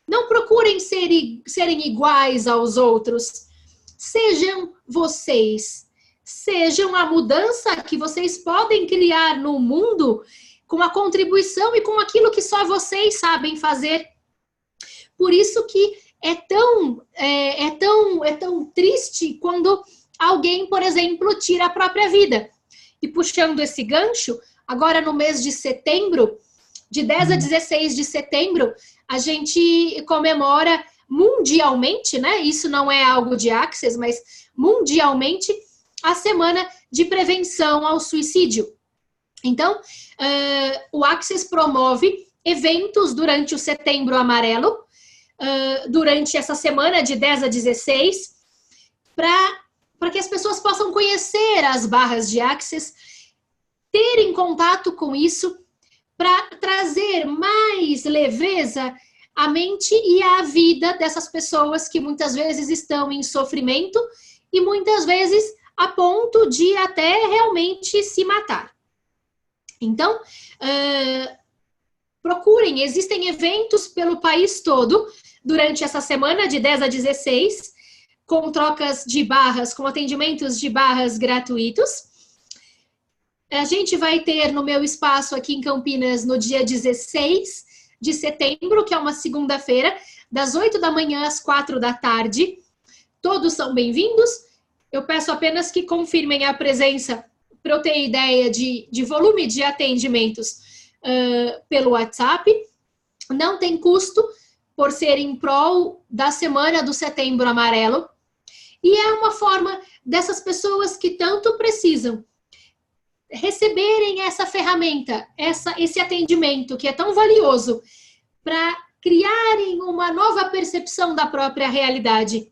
Não procurem serem iguais aos outros. Sejam vocês. Sejam a mudança que vocês podem criar no mundo com a contribuição e com aquilo que só vocês sabem fazer. Por isso que é tão triste quando alguém, por exemplo, tira a própria vida. E puxando esse gancho, agora no mês de setembro, de 10 a 16 de setembro, a gente comemora mundialmente, né? Isso não é algo de Access, mas mundialmente, a Semana de Prevenção ao Suicídio. Então, o Access promove eventos durante o Setembro Amarelo, durante essa semana de 10 a 16, para que as pessoas possam conhecer as barras de Access, terem contato com isso, para trazer mais leveza à mente e à vida dessas pessoas que muitas vezes estão em sofrimento e muitas vezes a ponto de até realmente se matar. Então, procurem, existem eventos pelo país todo durante essa semana de 10 a 16, com trocas de barras, com atendimentos de barras gratuitos. A gente vai ter no meu espaço aqui em Campinas no dia 16 de setembro, que é uma segunda-feira, das 8 da manhã às 4 da tarde. Todos são bem-vindos. Eu peço apenas que confirmem a presença para eu ter ideia de volume de atendimentos pelo WhatsApp. Não tem custo por ser em prol da Semana do Setembro Amarelo. E é uma forma dessas pessoas que tanto precisam receberem essa ferramenta, esse atendimento que é tão valioso para criarem uma nova percepção da própria realidade.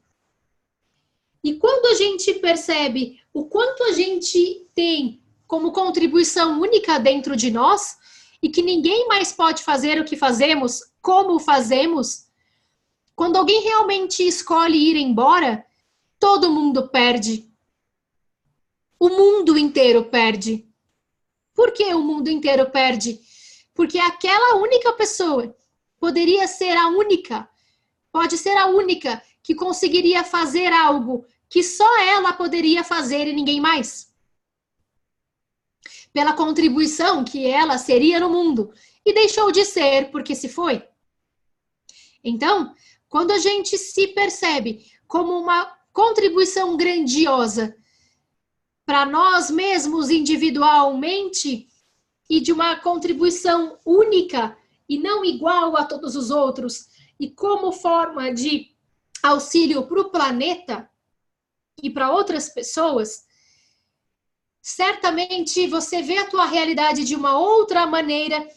E quando a gente percebe o quanto a gente tem como contribuição única dentro de nós e que ninguém mais pode fazer o que fazemos, como fazemos, quando alguém realmente escolhe ir embora, todo mundo perde. O mundo inteiro perde. Por que o mundo inteiro perde? Porque aquela única pessoa poderia ser a única, pode ser a única que conseguiria fazer algo que só ela poderia fazer e ninguém mais. Pela contribuição que ela seria no mundo. E deixou de ser porque se foi. Então, quando a gente se percebe como uma contribuição grandiosa para nós mesmos individualmente e de uma contribuição única e não igual a todos os outros e como forma de auxílio para o planeta e para outras pessoas, certamente você vê a tua realidade de uma outra maneira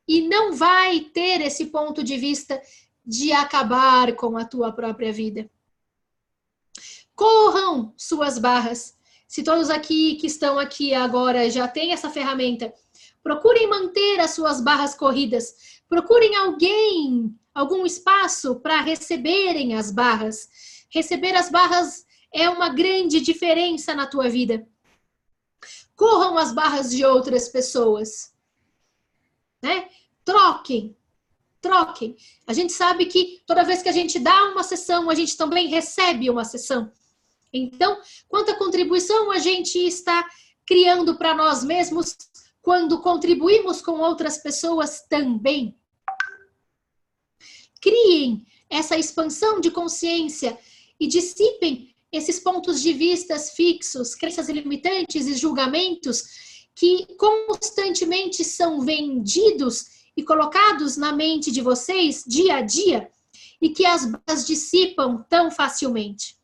e não vai ter esse ponto de vista de acabar com a tua própria vida. Corram suas barras. Se todos aqui que estão aqui agora já têm essa ferramenta, procurem manter as suas barras corridas. Procurem algum espaço para receberem as barras. Receber as barras é uma grande diferença na tua vida. Corram as barras de outras pessoas. Né? Troquem. A gente sabe que toda vez que a gente dá uma sessão, a gente também recebe uma sessão. Então, quanta contribuição a gente está criando para nós mesmos quando contribuímos com outras pessoas também. Criem essa expansão de consciência e dissipem esses pontos de vista fixos, crenças limitantes e julgamentos que constantemente são vendidos e colocados na mente de vocês dia a dia e que as barras dissipam tão facilmente.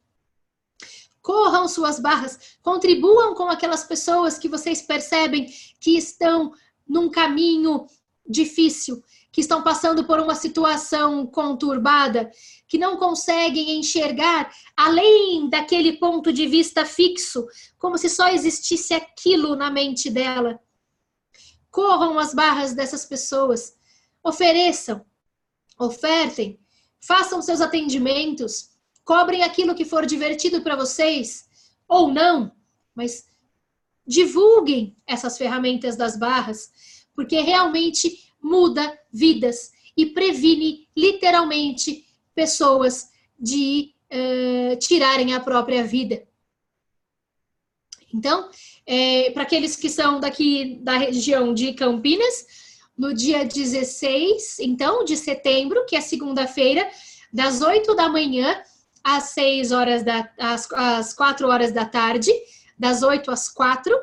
Corram suas barras, contribuam com aquelas pessoas que vocês percebem que estão num caminho difícil, que estão passando por uma situação conturbada, que não conseguem enxergar além daquele ponto de vista fixo, como se só existisse aquilo na mente dela. Corram as barras dessas pessoas, ofereçam, ofertem, façam seus atendimentos, cobrem aquilo que for divertido para vocês, ou não, mas divulguem essas ferramentas das barras, porque realmente muda vidas e previne literalmente pessoas de tirarem a própria vida. Então, para aqueles que são daqui da região de Campinas, no dia 16, então, de setembro, que é segunda-feira, das 8 da manhã às 4 horas da tarde, das 8 às 4,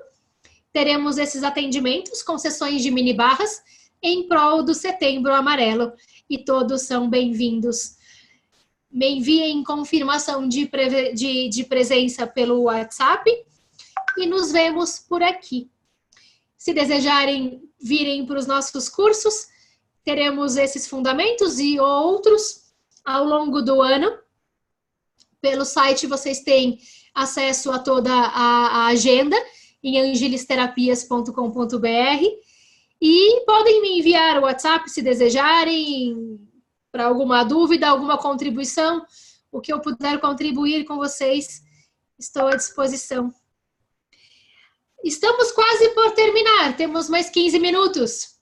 teremos esses atendimentos com sessões de mini barras em prol do Setembro Amarelo, e todos são bem-vindos. Me enviem confirmação de presença pelo WhatsApp e nos vemos por aqui. Se desejarem virem para os nossos cursos, teremos esses fundamentos e outros ao longo do ano. Pelo site vocês têm acesso a toda a agenda em angelisterapias.com.br e podem me enviar o WhatsApp se desejarem, para alguma dúvida, alguma contribuição, o que eu puder contribuir com vocês, estou à disposição. Estamos quase por terminar, temos mais 15 minutos.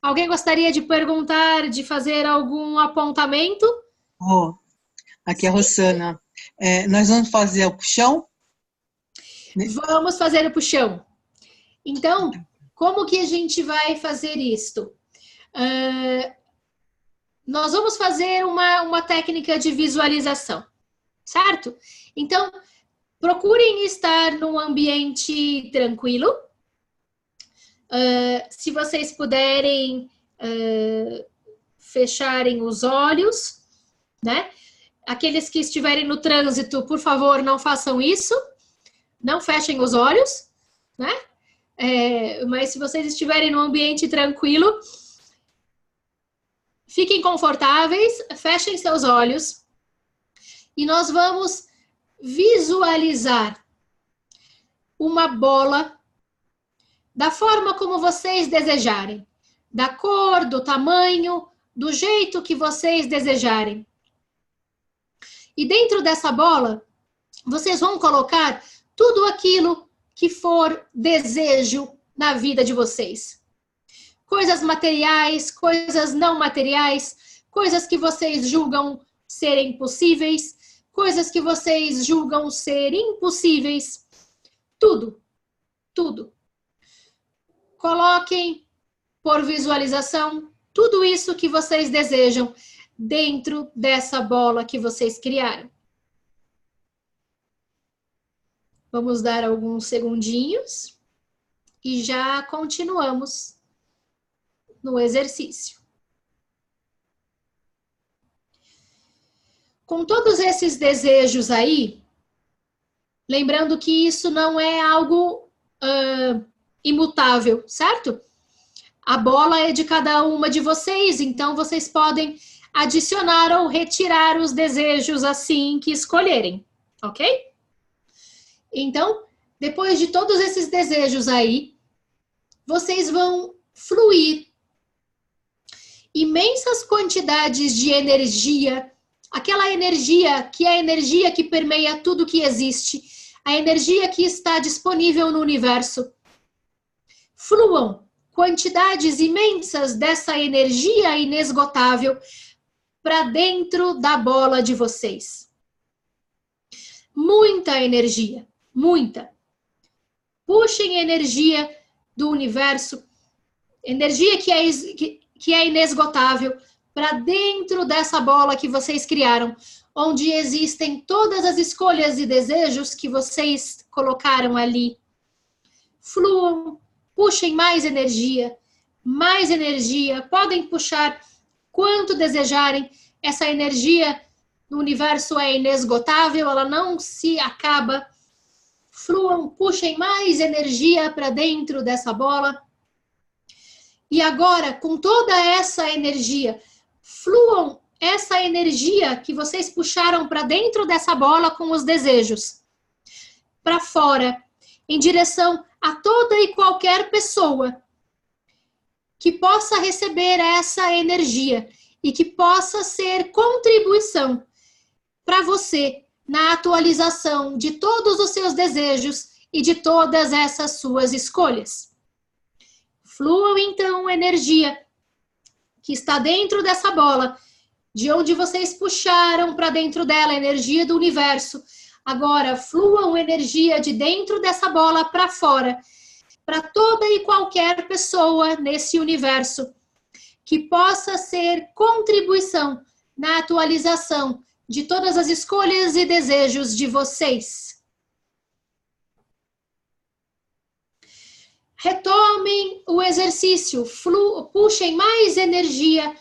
Alguém gostaria de perguntar, de fazer algum apontamento? Aqui é a Rosana. Nós vamos fazer o puxão? Vamos fazer o puxão. Então, como que a gente vai fazer isto? Nós vamos fazer uma técnica de visualização, certo? Então, procurem estar num ambiente tranquilo. Se vocês puderem fecharem os olhos, né? Aqueles que estiverem no trânsito, por favor, não façam isso. Não fechem os olhos, né? Mas se vocês estiverem num ambiente tranquilo, fiquem confortáveis, fechem seus olhos e nós vamos visualizar uma bola da forma como vocês desejarem, da cor, do tamanho, do jeito que vocês desejarem. E dentro dessa bola, vocês vão colocar tudo aquilo que for desejo na vida de vocês. Coisas materiais, coisas não materiais, coisas que vocês julgam serem possíveis, coisas que vocês julgam ser impossíveis. Tudo, tudo. Coloquem por visualização tudo isso que vocês desejam dentro dessa bola que vocês criaram. Vamos dar alguns segundinhos e já continuamos no exercício. Com todos esses desejos aí, lembrando que isso não é algo imutável, certo? A bola é de cada uma de vocês, então vocês podem adicionar ou retirar os desejos assim que escolherem, ok? Então, depois de todos esses desejos aí, vocês vão fluir imensas quantidades de energia, aquela energia que é a energia que permeia tudo que existe, a energia que está disponível no universo. Fluam quantidades imensas dessa energia inesgotável para dentro da bola de vocês. Muita energia, muita. Puxem energia do universo, energia que é inesgotável, para dentro dessa bola que vocês criaram, onde existem todas as escolhas e desejos que vocês colocaram ali. Fluam, puxem mais energia, podem puxar quanto desejarem. Essa energia no universo é inesgotável, ela não se acaba. Fluam, puxem mais energia para dentro dessa bola. E agora, com toda essa energia, fluam essa energia que vocês puxaram para dentro dessa bola com os desejos, para fora, em direção a toda e qualquer pessoa que possa receber essa energia e que possa ser contribuição para você na atualização de todos os seus desejos e de todas essas suas escolhas. Fluam, então, energia que está dentro dessa bola, de onde vocês puxaram para dentro dela a energia do universo. Agora, fluam energia de dentro dessa bola para fora, para toda e qualquer pessoa nesse universo, que possa ser contribuição na atualização de todas as escolhas e desejos de vocês. Retomem o exercício, puxem mais energia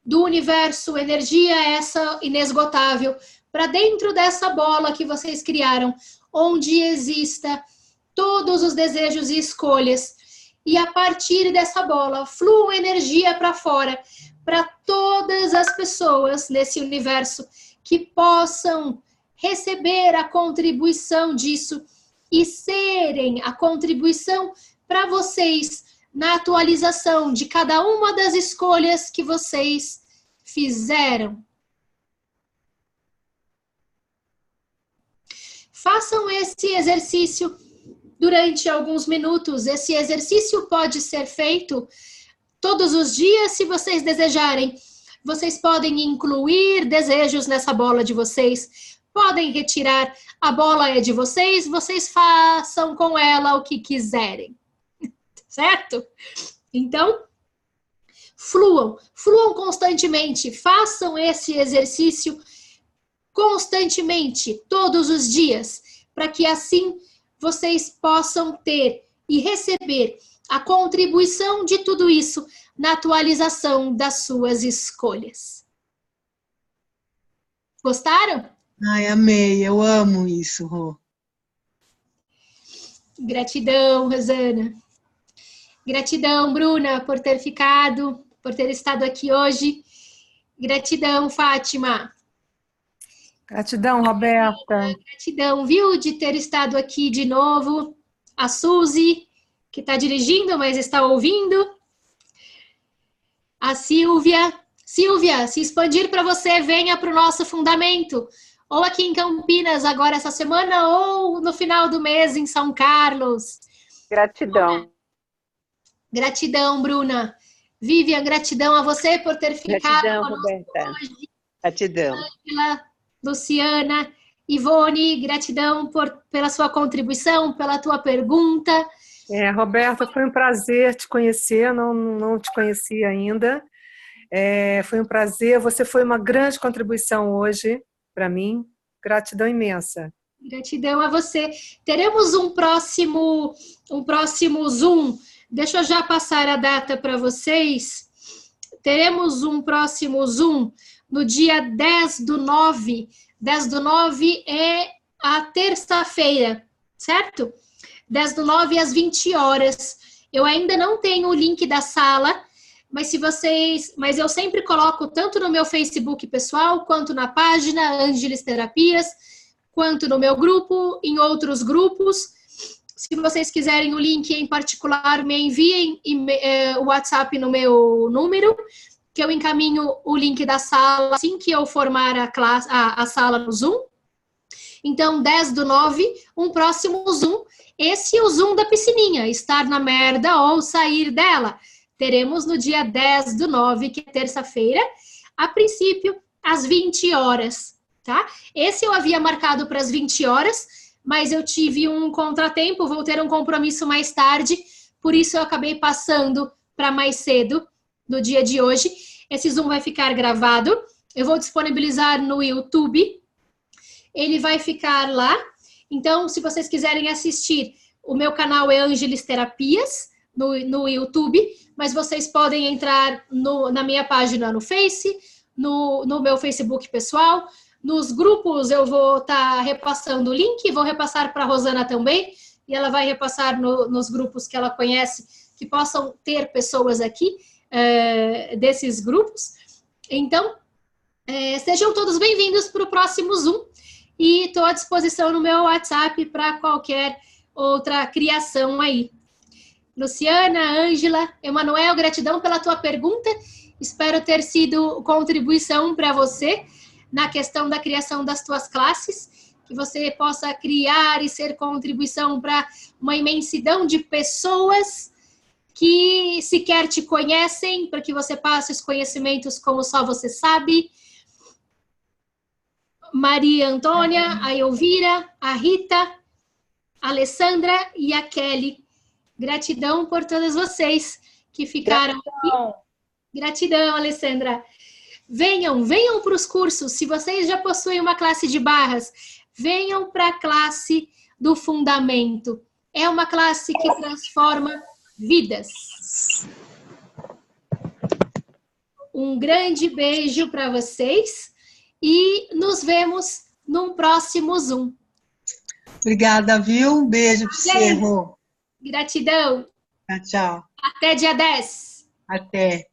do universo, energia essa inesgotável, para dentro dessa bola que vocês criaram, onde exista todos os desejos e escolhas. E a partir dessa bola, flua energia para fora, para todas as pessoas nesse universo que possam receber a contribuição disso e serem a contribuição para vocês na atualização de cada uma das escolhas que vocês fizeram. Façam esse exercício durante alguns minutos. Esse exercício pode ser feito todos os dias, se vocês desejarem. Vocês podem incluir desejos nessa bola de vocês, podem retirar, a bola é de vocês, vocês façam com ela o que quiserem. Certo? Então, fluam constantemente, façam esse exercício constantemente, todos os dias, para que assim vocês possam ter e receber a contribuição de tudo isso na atualização das suas escolhas. Gostaram? Ai, amei, eu amo isso, Rô. Gratidão, Rosana. Gratidão, Bruna, por ter ficado, por ter estado aqui hoje. Gratidão, Fátima. Gratidão, Roberta. Gratidão, viu, de ter estado aqui de novo. A Suzy, que está dirigindo, mas está ouvindo. A Silvia. Silvia, se expandir para você, venha para o nosso fundamento. Ou aqui em Campinas, agora essa semana, ou no final do mês em São Carlos. Gratidão. Gratidão, Bruna. Vivian, gratidão a você por ter ficado Gratidão, Roberta. Hoje. Gratidão. Angela, Luciana, Ivone, gratidão pela sua contribuição, pela tua pergunta. Roberta, foi um prazer te conhecer, não te conhecia ainda. Foi um prazer, você foi uma grande contribuição hoje para mim. Gratidão imensa. Gratidão a você. Teremos um próximo Zoom. Deixa eu já passar a data para vocês. Teremos um próximo Zoom no dia 10/9. 10/9 é a terça-feira, certo? 10/9 às 20 horas. Eu ainda não tenho o link da sala, mas eu sempre coloco tanto no meu Facebook pessoal, quanto na página Ângeles Terapias, quanto no meu grupo, em outros grupos. Se vocês quiserem o link em particular, me enviem o WhatsApp no meu número, que eu encaminho o link da sala assim que eu formar a sala no Zoom. Então, 10/9, um próximo Zoom. Esse é o Zoom da piscininha, estar na merda ou sair dela. Teremos no dia 10/9, que é terça-feira, a princípio, às 20 horas, tá? Esse eu havia marcado para as 20 horas, mas eu tive um contratempo, vou ter um compromisso mais tarde, por isso eu acabei passando para mais cedo, no dia de hoje. Esse Zoom vai ficar gravado, eu vou disponibilizar no YouTube, ele vai ficar lá. Então, se vocês quiserem assistir, o meu canal é Ângeles Terapias, no YouTube, mas vocês podem entrar na minha página no Face, no meu Facebook pessoal. Nos grupos eu vou estar repassando o link, vou repassar para a Rosana também, e ela vai repassar nos grupos que ela conhece, que possam ter pessoas aqui desses grupos. Então, sejam todos bem-vindos para o próximo Zoom, e estou à disposição no meu WhatsApp para qualquer outra criação aí. Luciana, Ângela, Emanuel, gratidão pela tua pergunta Espero ter sido contribuição para você na questão da criação das tuas classes, que você possa criar e ser contribuição para uma imensidão de pessoas que sequer te conhecem, para que você passe os conhecimentos como só você sabe. Maria Antônia, a Elvira, a Rita, a Alessandra e a Kelly. Gratidão por todas vocês que ficaram aqui. Gratidão, Alessandra. Venham para os cursos. Se vocês já possuem uma classe de barras, venham para a classe do Fundamento. É uma classe que transforma vidas. Um grande beijo para vocês e nos vemos num próximo Zoom. Obrigada, viu? Um beijo para você, Rô. Gratidão. Tchau. Até dia 10. Até.